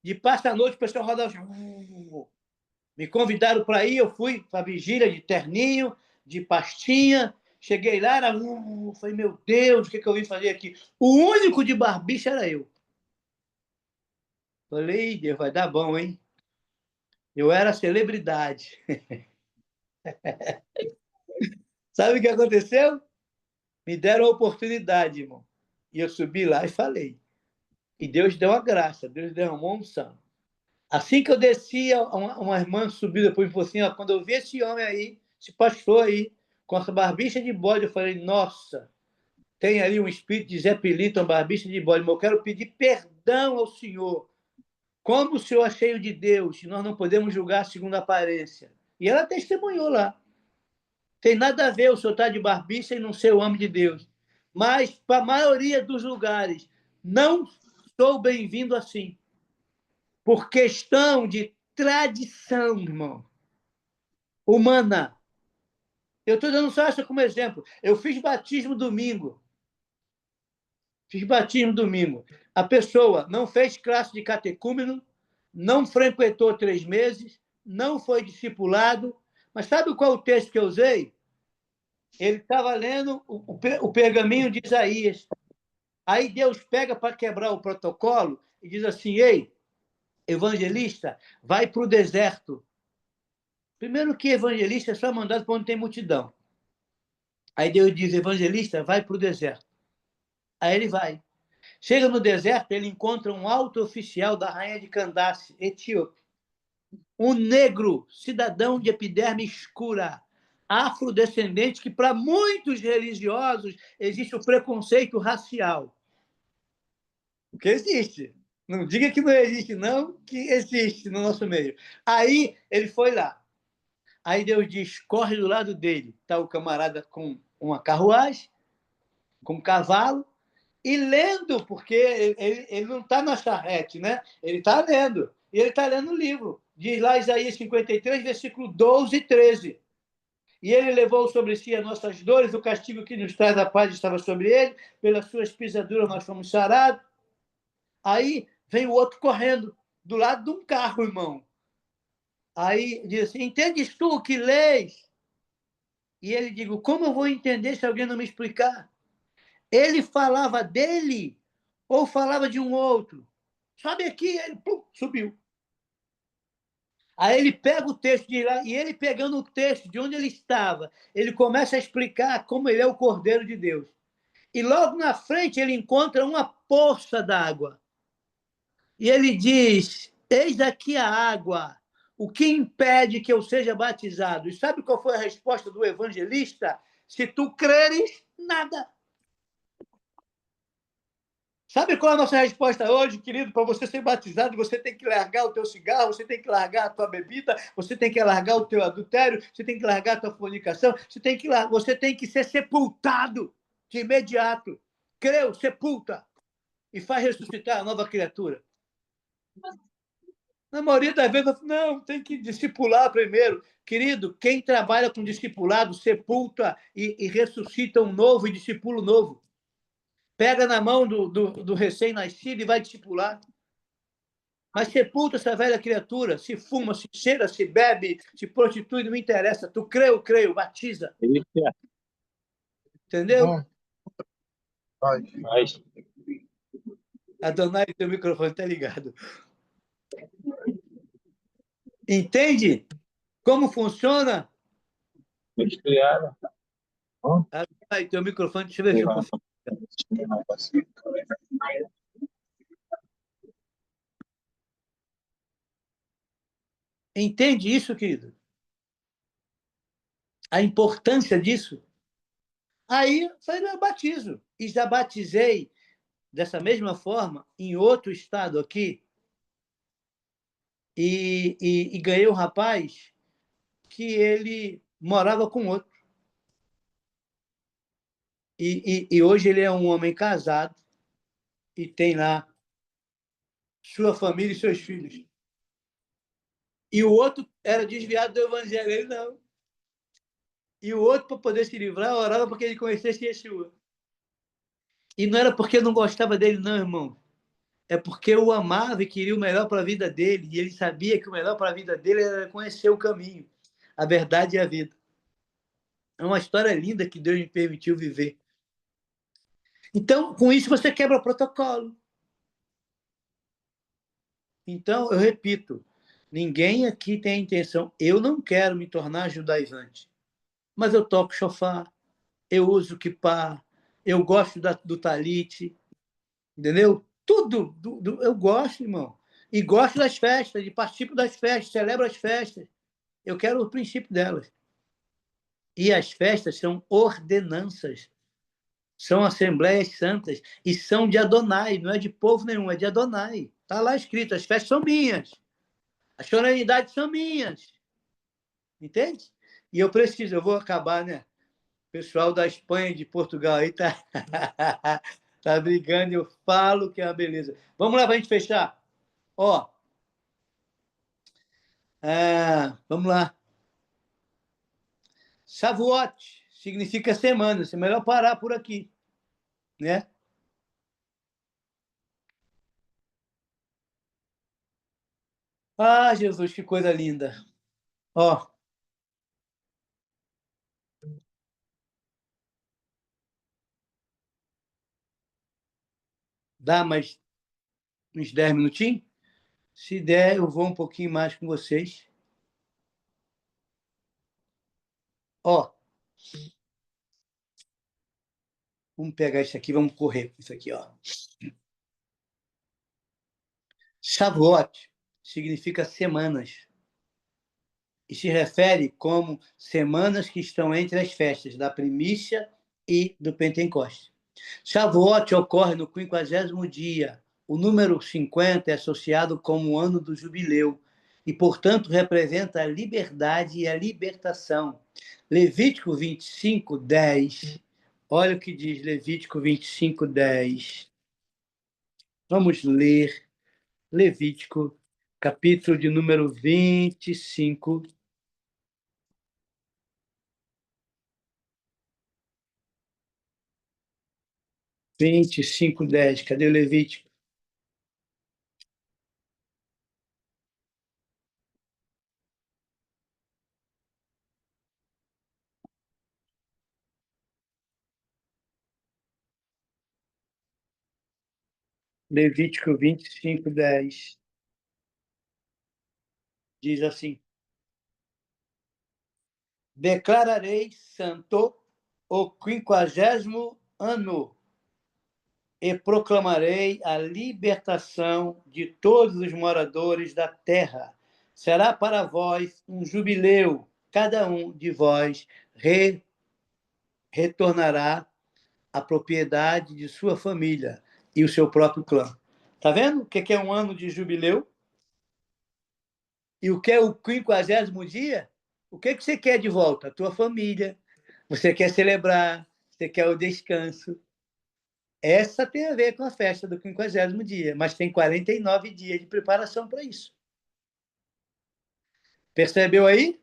Speaker 1: de passa-noite, o pessoal rodava. Me convidaram para ir, eu fui para a vigília de terninho, de pastinha. Cheguei lá, falei, meu Deus, o que eu vim fazer aqui? O único de barbicha era eu. Falei, Deus, vai dar bom, hein? Eu era celebridade. Sabe o que aconteceu? Me deram a oportunidade, irmão. E eu subi lá e falei. E Deus deu a graça, Deus derramou unção. Assim que eu desci, uma irmã subiu depois e falou assim: ó, quando eu vi esse homem aí, esse pastor aí, com essa barbicha de bode, eu falei: nossa, tem ali um espírito de Zé Pilito, uma barbicha de bode, mas eu quero pedir perdão ao Senhor. Como o Senhor é cheio de Deus, nós não podemos julgar segundo a aparência. E ela testemunhou lá. Tem nada a ver o senhor estar de barbicha e não ser o homem de Deus. Mas, para a maioria dos lugares, não sou bem-vindo assim. Por questão de tradição, irmão. Humana. Eu estou dando só essa como exemplo. Eu fiz batismo domingo. A pessoa não fez classe de catecúmeno, não frequentou 3 meses, não foi discipulado. Mas sabe qual é o texto que eu usei? Ele estava lendo o pergaminho de Isaías. Aí Deus pega para quebrar o protocolo e diz assim: ei, evangelista, vai para o deserto. Primeiro que evangelista é só mandado para onde tem multidão. Aí Deus diz: evangelista, vai para o deserto. Aí ele vai. Chega no deserto, ele encontra um alto oficial da rainha de Candace, etíope. Um negro, cidadão de epiderme escura, afrodescendente, que para muitos religiosos existe o preconceito racial. Porque existe. Não diga que não existe, não, que existe no nosso meio. Aí ele foi lá. Aí Deus diz: corre do lado dele. Está o camarada com uma carruagem, com um cavalo, e lendo, porque ele não está na charrete, né? Ele está lendo. E ele está lendo o livro. Diz lá Isaías 53, versículo 12 e 13. E ele levou sobre si as nossas dores, o castigo que nos traz a paz estava sobre ele, pelas suas pisaduras nós fomos sarados. Aí vem o outro correndo, do lado de um carro, irmão. Aí diz assim: entendes tu o que lês? E ele diz: como eu vou entender se alguém não me explicar? Ele falava dele ou falava de um outro? Sobe aqui, ele pum, subiu. Aí ele pega o texto de lá, e ele pegando o texto de onde ele estava, ele começa a explicar como ele é o Cordeiro de Deus. E logo na frente ele encontra uma poça d'água. E ele diz: eis aqui a água. O que impede que eu seja batizado? E sabe qual foi a resposta do evangelista? Se tu creres, nada. Sabe qual é a nossa resposta hoje, querido? Para você ser batizado, você tem que largar o teu cigarro, você tem que largar a tua bebida, você tem que largar o teu adultério, você tem que largar a tua fornicação, você tem que ser sepultado de imediato. Creu, sepulta e faz ressuscitar a nova criatura. Na maioria das vezes, não, tem que discipular primeiro. Querido, quem trabalha com discipulado, sepulta e ressuscita um novo e discipula um novo. Pega na mão do recém-nascido e vai discipular. Mas sepulta essa velha criatura, se fuma, se cheira, se bebe, se prostitui, não interessa. Tu crê, eu creio, batiza. Entendeu?
Speaker 2: Mas,
Speaker 1: Adonai, teu microfone está ligado. Entende como funciona?
Speaker 2: eles criaram.
Speaker 1: Adonai, teu microfone, deixa eu ver se eu consigo. Entende isso, querido? A importância disso? Aí foi meu batismo. E já batizei dessa mesma forma em outro estado aqui. E ganhei um rapaz que ele morava com outro. E hoje ele é um homem casado e tem lá sua família e seus filhos. E o outro era desviado do evangelho, ele não. E o outro, para poder se livrar, orava para que ele conhecesse Yeshua. E não era porque eu não gostava dele, não, irmão. É porque eu o amava e queria o melhor para a vida dele. E ele sabia que o melhor para a vida dele era conhecer o caminho, a verdade e a vida. É uma história linda que Deus me permitiu viver. Então, com isso, você quebra o protocolo. Então, eu repito, ninguém aqui tem a intenção. Eu não quero me tornar judaizante, mas eu toco chofar, eu uso kippah, eu gosto do talit, entendeu? Tudo, eu gosto, irmão. E gosto das festas, de participo das festas, celebro as festas. Eu quero o princípio delas. E as festas são ordenanças, são assembleias santas e são de Adonai, não é de povo nenhum, é de Adonai. Está lá escrito, as festas são minhas, as solenidades são minhas. Entende? E eu vou acabar, né? O pessoal da Espanha e de Portugal aí tá, tá brigando, eu falo que é uma beleza. Vamos lá para a gente fechar. Ó, vamos lá. Shavuot significa semana. É melhor parar por aqui, né? Ah, Jesus, que coisa linda. Ó, dá mais uns 10 minutinhos? Se der, eu vou um pouquinho mais com vocês. Ó, vamos pegar isso aqui, vamos correr com isso aqui, ó. Shavuot significa semanas e se refere como semanas que estão entre as festas da primícia e do Pentecostes. Shavuot ocorre no 50º dia. O número 50 é associado como o ano do jubileu e, portanto, representa a liberdade e a libertação. Levítico 25, 10. Olha o que diz Levítico 25, 10. Vamos ler Levítico, capítulo de número 25. 25, 10. Cadê o Levítico? Levítico 25, 10. Diz assim: declararei santo o 50º ano e proclamarei a libertação de todos os moradores da terra. Será para vós um jubileu, cada um de vós retornará à propriedade de sua família e o seu próprio clã. Está vendo o que é um ano de jubileu? E o que é o 50º dia? O que você quer de volta? A tua família. Você quer celebrar, você quer o descanso. Essa tem a ver com a festa do 50º dia, mas tem 49 dias de preparação para isso. Percebeu aí?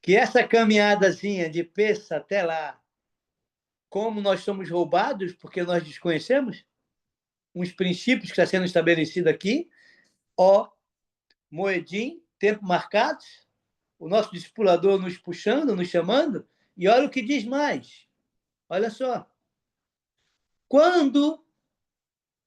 Speaker 1: Que essa caminhadazinha de peça até lá, como nós somos roubados porque nós desconhecemos uns princípios que está sendo estabelecido aqui, ó, moedim, tempo marcados, o nosso discipulador nos puxando, nos chamando, e olha o que diz mais. Olha só. Quando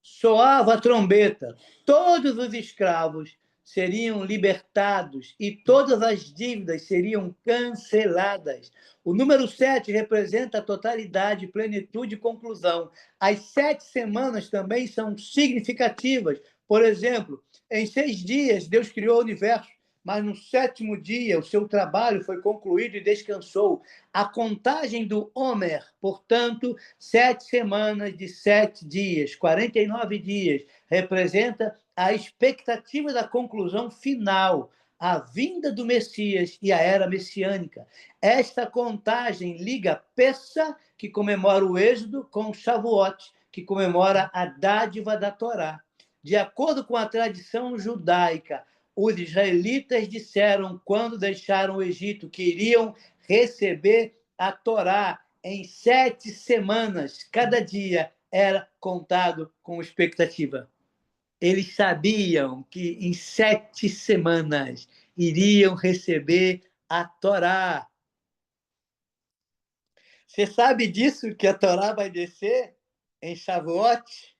Speaker 1: soava a trombeta, todos os escravos seriam libertados e todas as dívidas seriam canceladas. O número 7 representa a totalidade, plenitude e conclusão. As 7 semanas também são significativas. Por exemplo, em 6 dias, Deus criou o universo, mas no 7º dia o seu trabalho foi concluído e descansou. A contagem do Homer, portanto, 7 semanas de 7 dias, 49 dias, representa a expectativa da conclusão final, a vinda do Messias e a era messiânica. Esta contagem liga Pessa, que comemora o Êxodo, com Shavuot, que comemora a dádiva da Torá. De acordo com a tradição judaica, os israelitas disseram, quando deixaram o Egito, que iriam receber a Torá em 7 semanas. Cada dia era contado com expectativa. Eles sabiam que em 7 semanas iriam receber a Torá. Você sabe disso, que a Torá vai descer em Shavuot?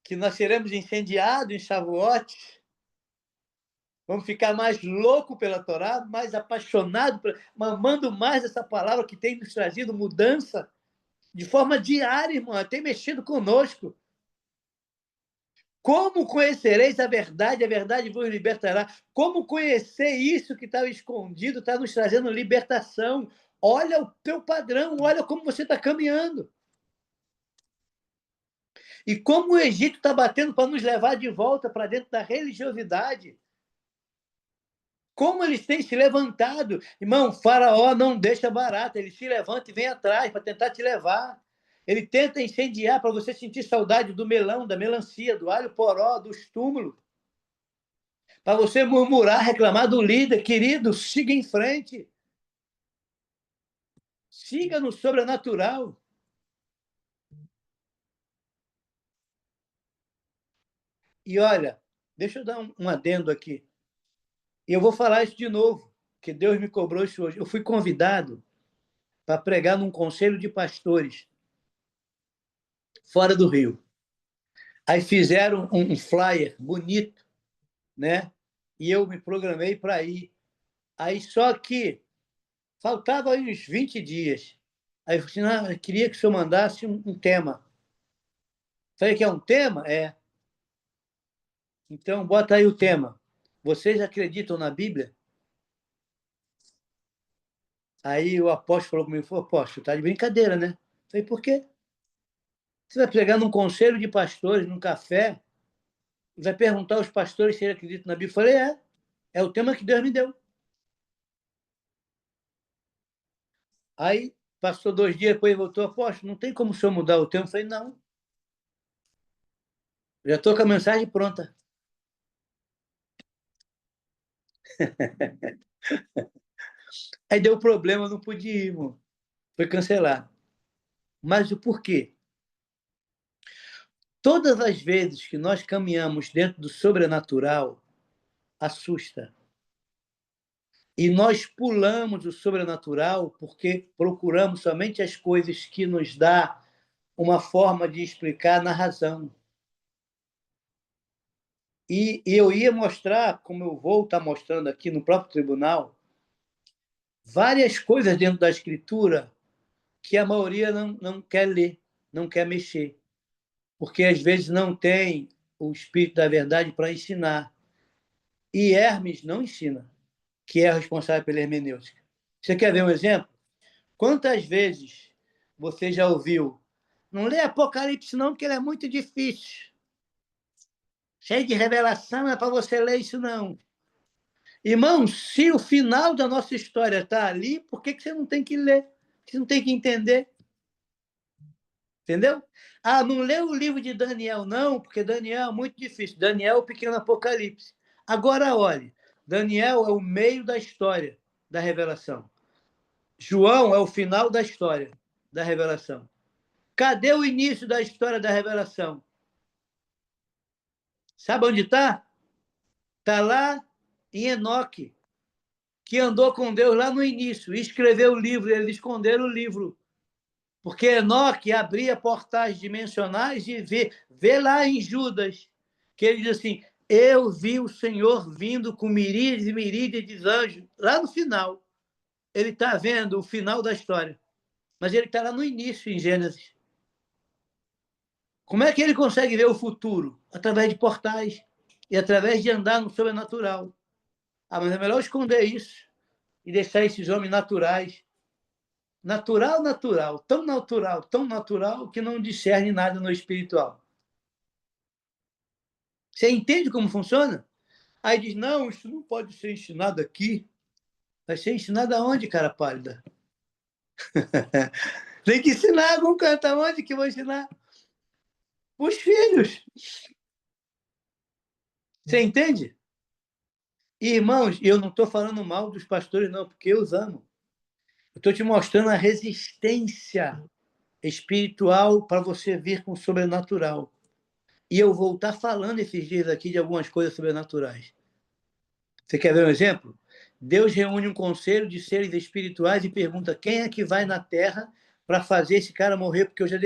Speaker 1: Que nós seremos incendiados em Shavuot? Vamos ficar mais louco pela Torá, mais apaixonado, amando mais essa palavra que tem nos trazido mudança de forma diária, irmão, tem mexido conosco. Como conhecereis a verdade vos libertará. Como conhecer isso que estava escondido, está nos trazendo libertação. Olha o teu padrão, olha como você está caminhando. E como o Egito está batendo para nos levar de volta para dentro da religiosidade. Como eles têm se levantado. Irmão, Faraó não deixa barato, ele se levanta e vem atrás para tentar te levar. Ele tenta incendiar para você sentir saudade do melão, da melancia, do alho poró, dos túmulos. Para você murmurar, reclamar do líder. Querido, siga em frente. Siga no sobrenatural. E olha, deixa eu dar um adendo aqui. E eu vou falar isso de novo, que Deus me cobrou isso hoje. Eu fui convidado para pregar num conselho de pastores fora do Rio. Aí fizeram um flyer bonito, né? E eu me programei para ir. Aí só que faltava aí uns 20 dias. Aí eu falei assim, eu queria que o senhor mandasse um tema. Falei que é um tema? É. Então, bota aí o tema. Vocês acreditam na Bíblia? Aí o apóstolo falou comigo, falou, apóstolo, tá de brincadeira, né? Eu falei, por quê? Você vai pregar num conselho de pastores, num café, e vai perguntar aos pastores se eles acreditam na Bíblia. Eu falei, é o tema que Deus me deu. Aí, passou 2 dias, depois voltou, apóstolo, não tem como o senhor mudar o tema? Eu falei, não, já estou com a mensagem pronta. Aí deu problema, eu não pude ir, irmão. Foi cancelado. Mas o porquê? Todas as vezes que nós caminhamos dentro do sobrenatural, assusta. E nós pulamos o sobrenatural porque procuramos somente as coisas que nos dá uma forma de explicar na razão. E eu ia mostrar, como eu vou estar mostrando aqui no próprio tribunal, várias coisas dentro da escritura que a maioria não quer ler, não quer mexer, porque às vezes não tem o Espírito da Verdade para ensinar. E Hermes não ensina, que é responsável pela hermenêutica. Você quer ver um exemplo? Quantas vezes você já ouviu? Não lê Apocalipse não, porque ele é muito difícil. Cheio de revelação, não é para você ler isso não. Irmão, se o final da nossa história está ali, por que você não tem que ler? Você não tem que entender? Entendeu? Ah, não lê o livro de Daniel, não, porque Daniel é muito difícil. Daniel é o pequeno Apocalipse. Agora, olhe, Daniel é o meio da história da revelação. João é o final da história da revelação. Cadê o início da história da revelação? Sabe onde está? Está lá em Enoque, que andou com Deus lá no início, e escreveu o livro, eles esconderam o livro. Porque Enoque abria portais dimensionais e vê lá em Judas, que ele diz assim, eu vi o Senhor vindo com miríades e miríades de anjos, lá no final. Ele está vendo o final da história, mas ele está lá no início, em Gênesis. Como é que ele consegue ver o futuro? Através de portais e através de andar no sobrenatural. Ah, mas é melhor esconder isso e deixar esses homens naturais. Natural, tão natural, que não discerne nada no espiritual. Você entende como funciona? Aí diz, não, isso não pode ser ensinado aqui. Vai ser ensinado aonde, cara pálida? Tem que ensinar algum canto aonde que eu vou ensinar? Os filhos. Você entende? E, irmãos, eu não estou falando mal dos pastores, não, porque eu os amo. Eu estou te mostrando a resistência espiritual para você vir com o sobrenatural. E eu vou estar falando esses dias aqui de algumas coisas sobrenaturais. Você quer ver um exemplo? Deus reúne um conselho de seres espirituais e pergunta quem é que vai na Terra para fazer esse cara morrer, porque eu já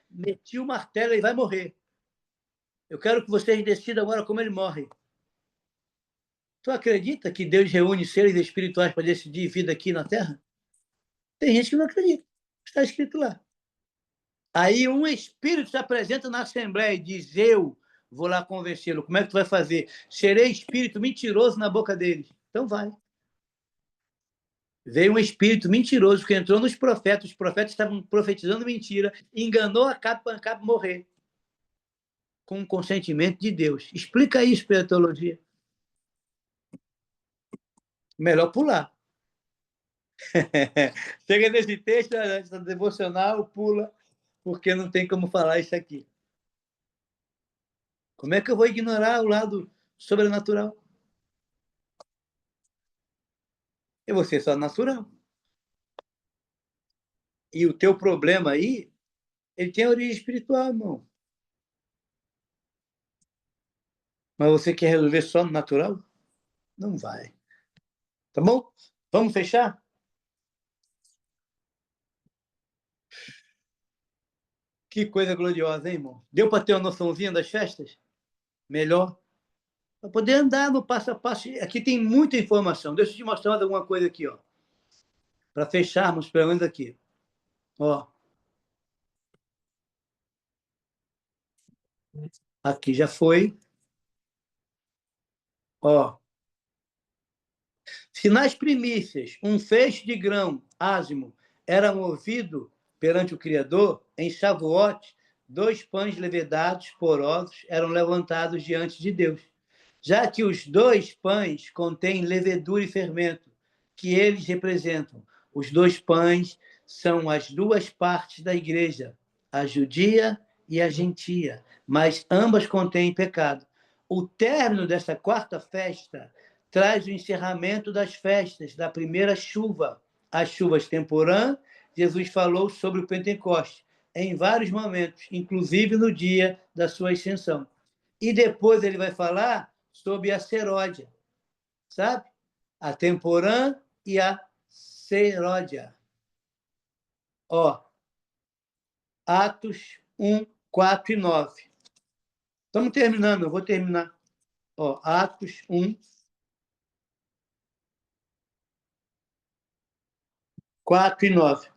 Speaker 1: meti o martelo e vai morrer. Eu quero que vocês decidam agora como ele morre. Tu acredita que Deus reúne seres espirituais para decidir vida aqui na Terra? Tem gente que não acredita. Está escrito lá. Aí um espírito se apresenta na Assembleia e diz, eu vou lá convencê-lo. Como é que tu vai fazer? Serei espírito mentiroso na boca deles. Então vai. Veio um espírito mentiroso que entrou nos profetas, os profetas estavam profetizando mentira, enganou a capa para a capa morrer. Com o consentimento de Deus. Explica isso pela teologia. Melhor pular. Chega nesse texto, essa devocional, pula, porque não tem como falar isso aqui. Como é que eu vou ignorar o lado sobrenatural? Eu vou ser só natural. E o teu problema aí, ele tem origem espiritual, irmão. Mas você quer resolver só no natural? Não vai. Tá bom? Vamos fechar? Que coisa gloriosa, hein, irmão? Deu para ter uma noçãozinha das festas? Melhor. Para poder andar no passo a passo. Aqui tem muita informação. Deixa eu te mostrar mais alguma coisa aqui, ó. Para fecharmos, pelo menos aqui. Ó, aqui já foi. Ó, se nas primícias um feixe de grão ázimo era movido perante o Criador, em Shavuot, 2 pães levedados, porosos, eram levantados diante de Deus. Já que os 2 pães contêm levedura e fermento, que eles representam. Os 2 pães são as 2 partes da igreja, a judia e a gentia, mas ambas contêm pecado. O término desta quarta festa traz o encerramento das festas da primeira chuva, as chuvas temporã. Jesus falou sobre o Pentecoste em vários momentos, inclusive no dia da sua ascensão. E depois ele vai falar sobre a seródia, sabe? A temporã e a seródia. Ó, Atos 1, 4 e 9. Estamos terminando, eu vou terminar. Ó, Atos 1, 4 e 9.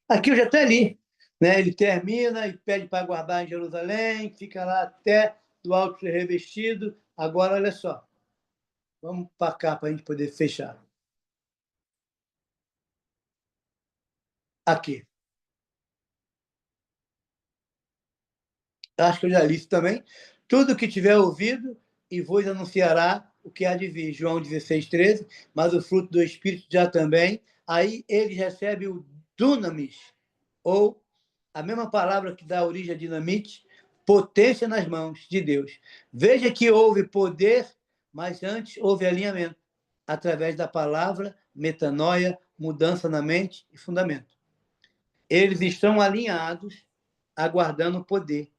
Speaker 1: Aqui eu já até li. Né? Ele termina e pede para guardar em Jerusalém, fica lá até do alto ser revestido. Agora, olha só. Vamos para cá para a gente poder fechar. Aqui. Acho que eu já li isso também. Tudo que tiver ouvido e vos anunciará o que há de vir. João 16, 13. Mas o fruto do Espírito já também. Aí ele recebe o dunamis, ou a mesma palavra que dá origem a dinamite, potência nas mãos de Deus. Veja que houve poder, mas antes houve alinhamento, através da palavra, metanoia, mudança na mente e fundamento. Eles estão alinhados, aguardando o poder.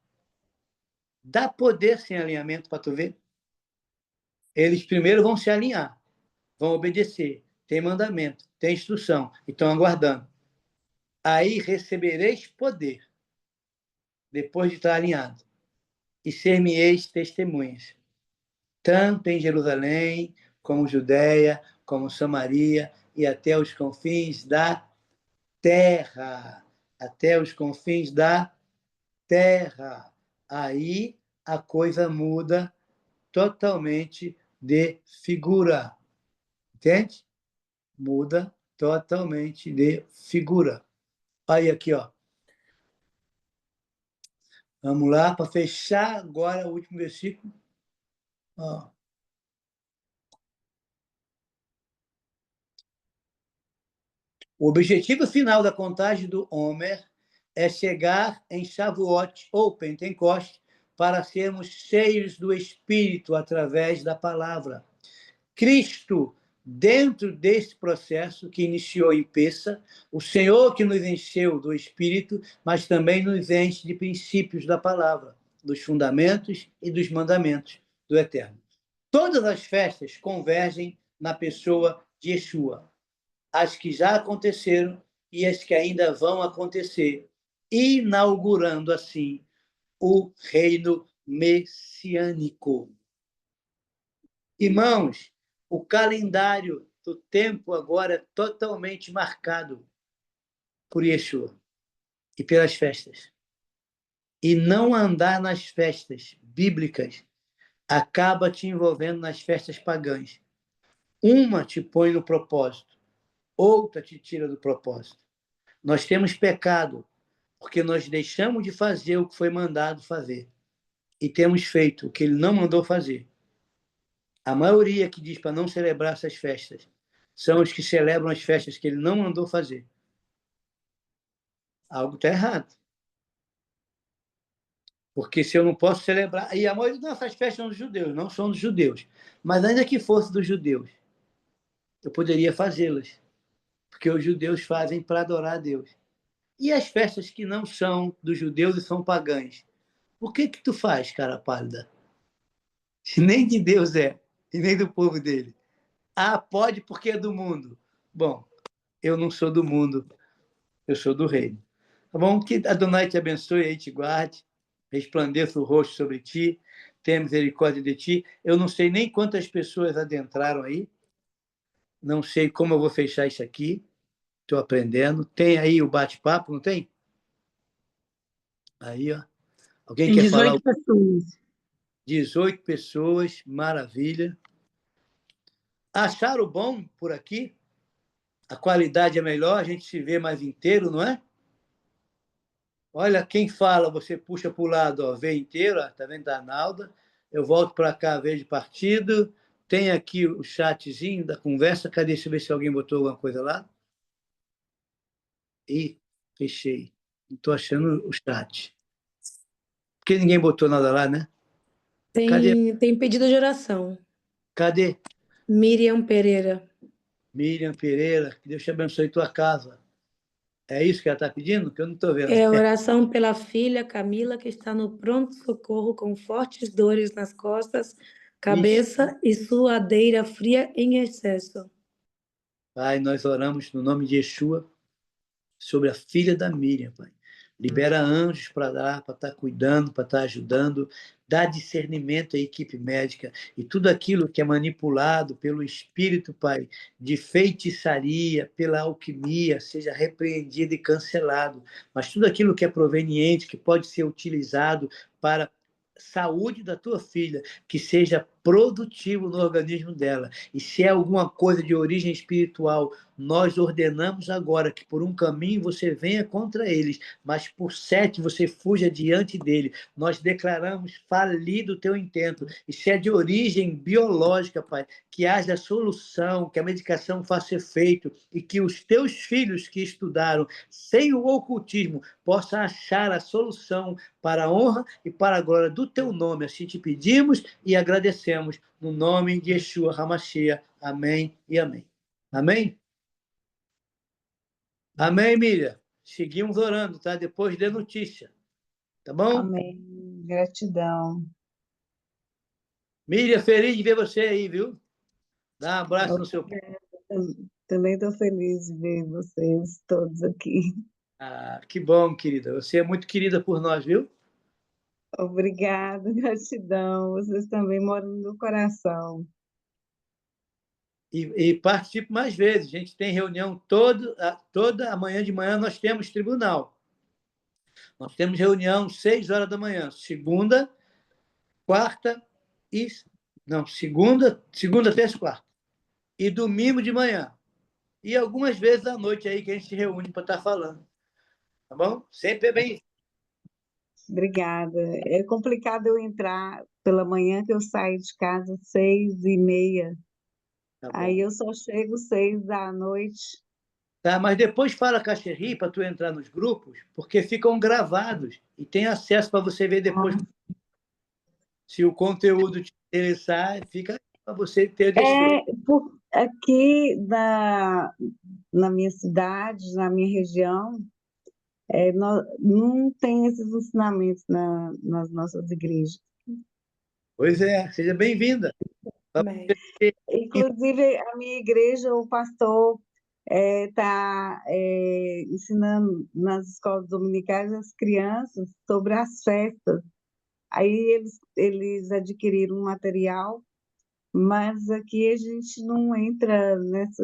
Speaker 1: Dá poder sem alinhamento para tu ver? Eles primeiro vão se alinhar, vão obedecer, tem mandamento, tem instrução, e estão aguardando. Aí recebereis poder, depois de estar alinhado, e ser-me-eis testemunhas, tanto em Jerusalém, como Judéia, como Samaria, e até os confins da terra. Até os confins da terra. Aí a coisa muda totalmente de figura. Entende? Muda totalmente de figura. Aí aqui, ó. Vamos lá para fechar agora o último versículo. Ó. O objetivo final da contagem do Homer é chegar em Shavuot ou Pentecoste para sermos cheios do Espírito através da palavra. Cristo, dentro desse processo que iniciou em Pessa, o Senhor que nos encheu do Espírito, mas também nos enche de princípios da palavra, dos fundamentos e dos mandamentos do Eterno. Todas as festas convergem na pessoa de Yeshua, as que já aconteceram e as que ainda vão acontecer, inaugurando assim o reino messiânico. Irmãos, o calendário do tempo agora é totalmente marcado por Yeshua e pelas festas. E não andar nas festas bíblicas acaba te envolvendo nas festas pagãs. Uma te põe no propósito, outra te tira do propósito. Nós temos pecado porque nós deixamos de fazer o que foi mandado fazer e temos feito o que ele não mandou fazer. A maioria que diz para não celebrar essas festas são os que celebram as festas que ele não mandou fazer. Algo está errado. Porque se eu não posso celebrar... E a maioria dessas festas são dos judeus, não são dos judeus. Mas ainda que fosse dos judeus, eu poderia fazê-las. Porque os judeus fazem para adorar a Deus. E as festas que não são dos judeus e são pagãs? Por que tu faz, cara pálida? Se nem de Deus é, e nem do povo dele. Ah, pode porque é do mundo. Bom, eu não sou do mundo, eu sou do reino. Tá bom? Que Adonai te abençoe e te guarde, resplandeça o rosto sobre ti, tenha misericórdia de ti. Eu não sei nem quantas pessoas adentraram aí, não sei como eu vou fechar isso aqui, estou aprendendo. Tem aí o bate-papo, não tem? Aí, ó. Alguém
Speaker 3: Tem
Speaker 1: quer falar?
Speaker 3: 18 pessoas.
Speaker 1: 18 pessoas, maravilha. Acharam bom por aqui? A qualidade é melhor, a gente se vê mais inteiro, não é? Olha, quem fala, você puxa para o lado, ó, vê inteiro, está vendo a Arnalda? Eu volto para cá, vejo partido. Tem aqui o chatzinho da conversa. Cadê? Deixa eu ver se alguém botou alguma coisa lá. Ih, fechei. Não estou achando o chat. Porque ninguém botou nada lá, né? Cadê?
Speaker 3: Tem pedido de oração.
Speaker 1: Cadê?
Speaker 3: Miriam Pereira.
Speaker 1: Miriam Pereira, que Deus te abençoe tua casa. É isso que ela está pedindo? Que eu não estou vendo.
Speaker 3: É oração pela filha Camila, que está no pronto-socorro com fortes dores nas costas, cabeça e suadeira fria em excesso.
Speaker 1: Pai, nós oramos no nome de Yeshua sobre a filha da Miriam, Pai. Libera anjos para dar, para estar cuidando, para estar ajudando, dá discernimento à equipe médica e tudo aquilo que é manipulado pelo espírito, Pai, de feitiçaria, pela alquimia, seja repreendido e cancelado. Mas tudo aquilo que é proveniente, que pode ser utilizado para saúde da tua filha, que seja produtivo no organismo dela. E se é alguma coisa de origem espiritual, nós ordenamos agora que por um caminho você venha contra eles, mas por 7 você fuja diante dele. Nós declaramos falido o teu intento. E se é de origem biológica, Pai, que haja solução, que a medicação faça efeito e que os teus filhos que estudaram sem o ocultismo possam achar a solução para a honra e para a glória do teu nome. Assim te pedimos e agradecemos no nome de Yeshua HaMashiach. Amém e amém. Amém? Amém, Miriam? Seguimos orando, tá? Depois dê notícia. Tá bom?
Speaker 4: Amém. Gratidão.
Speaker 1: Miriam, feliz de ver você aí, viu? Dá um abraço no seu pai.
Speaker 4: Também estou feliz de ver vocês todos aqui.
Speaker 1: Ah, que bom, querida. Você é muito querida por nós, viu?
Speaker 4: Obrigada, gratidão. Vocês também moram no meu coração.
Speaker 1: E participe mais vezes. A gente tem reunião toda amanhã de manhã, nós temos tribunal. Nós temos reunião 6 horas da manhã, segunda, quarta e... Não, segunda, terça e quarta. E domingo de manhã. E algumas vezes à noite aí que a gente se reúne para estar falando. Tá bom? Sempre é bem.
Speaker 4: Obrigada. É complicado eu entrar pela manhã, que eu saio de casa às 6h30.
Speaker 1: Tá bom.
Speaker 4: Aí eu só chego 6 da noite.
Speaker 1: Tá, mas depois fala com a Xerri para tu entrar nos grupos, porque ficam gravados e tem acesso para você ver depois. Se o conteúdo te interessar, fica para você ter desfrute.
Speaker 4: Aqui na minha cidade, na minha região, não tem esses ensinamentos nas nossas igrejas.
Speaker 1: Pois é, seja bem-vinda.
Speaker 3: Amém.
Speaker 4: Inclusive, a minha igreja, o pastor está ensinando nas escolas dominicais as crianças sobre as festas. Aí eles adquiriram um material, mas aqui a gente não entra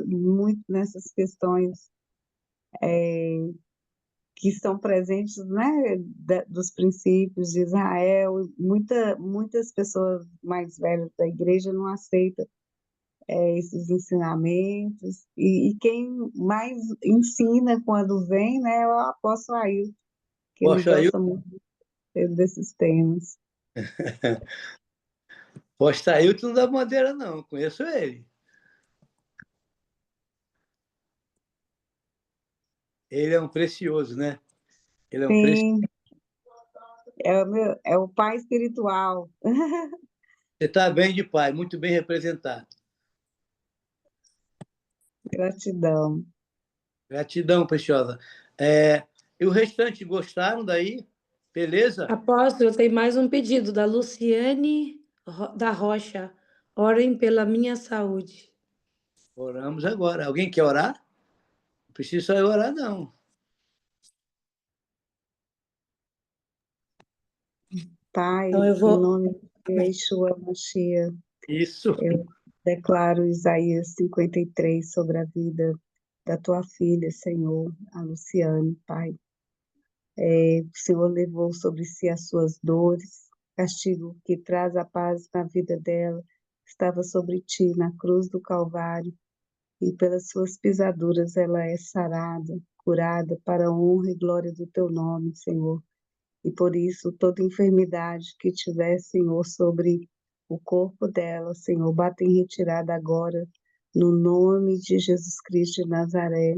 Speaker 4: muito nessas questões que estão presentes, né, dos princípios de Israel. Muitas pessoas mais velhas da igreja não aceitam esses ensinamentos, e quem mais ensina quando vem, né, é o apóstolo Ailton, que ele
Speaker 1: Poxa,
Speaker 4: gosta muito desses temas.
Speaker 1: Posta Ailton não dá bandeira, não. Conheço ele. Ele é um precioso, né? Ele é um precioso.
Speaker 4: Sim, é o pai espiritual.
Speaker 1: Você está bem de pai, muito bem representado.
Speaker 4: Gratidão.
Speaker 1: Gratidão, preciosa. E o restante gostaram daí? Beleza?
Speaker 3: Apóstolo, tem mais um pedido da Luciane da Rocha. Orem pela minha saúde.
Speaker 1: Oramos agora. Alguém quer orar? Não precisa só orar, não.
Speaker 4: Pai,
Speaker 3: Então eu
Speaker 4: em
Speaker 3: vou.
Speaker 4: nome Yeshua Mashiach.
Speaker 1: Isso.
Speaker 4: Eu declaro Isaías 53 sobre a vida da tua filha, Senhor, a Luciane, Pai. O Senhor levou sobre si as suas dores, castigo que traz a paz na vida dela, estava sobre ti na cruz do Calvário, e pelas suas pisaduras ela é sarada, curada para a honra e glória do teu nome, Senhor. E por isso, toda enfermidade que tiver, Senhor, sobre o corpo dela, Senhor, bata em retirada agora, no nome de Jesus Cristo de Nazaré,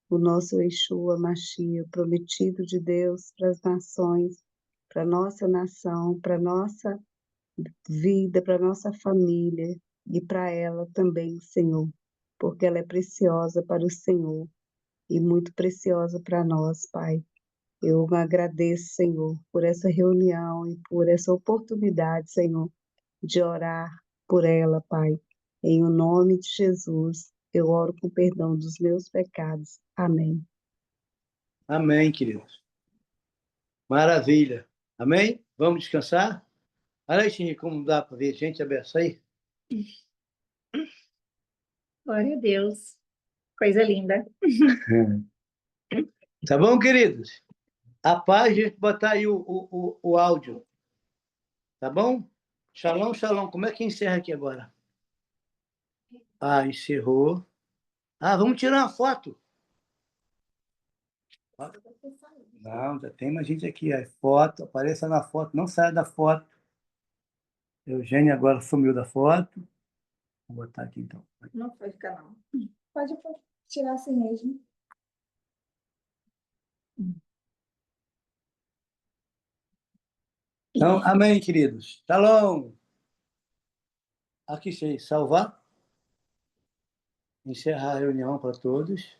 Speaker 4: o nosso Yeshua Mashiach, prometido de Deus para as nações, para a nossa nação, para a nossa vida, para a nossa família e para ela também, Senhor, porque ela é preciosa para o Senhor e muito preciosa para nós, Pai. Eu agradeço, Senhor, por essa reunião e por essa oportunidade, Senhor, de orar por ela, Pai. Em o nome de Jesus, eu oro com perdão dos meus pecados. Amém.
Speaker 1: Amém, queridos. Maravilha. Amém? Vamos descansar? Olha aí, Xinhi, como dá para ver gente aberta aí.
Speaker 5: Glória a Deus. Coisa linda.
Speaker 1: Tá bom, queridos? A paz, a gente botar aí o áudio. Tá bom? Shalom, shalom. Como é que encerra aqui agora? Ah, encerrou. Ah, vamos tirar uma foto. Não, já tem mais gente aqui. A foto, apareça na foto. Não saia da foto. Eugênia agora sumiu da foto. Vou botar aqui, então.
Speaker 5: Não foi ficar, não. Pode tirar assim mesmo.
Speaker 1: Então, amém, queridos. Shalom. Aqui, salvar. Encerrar a reunião para todos.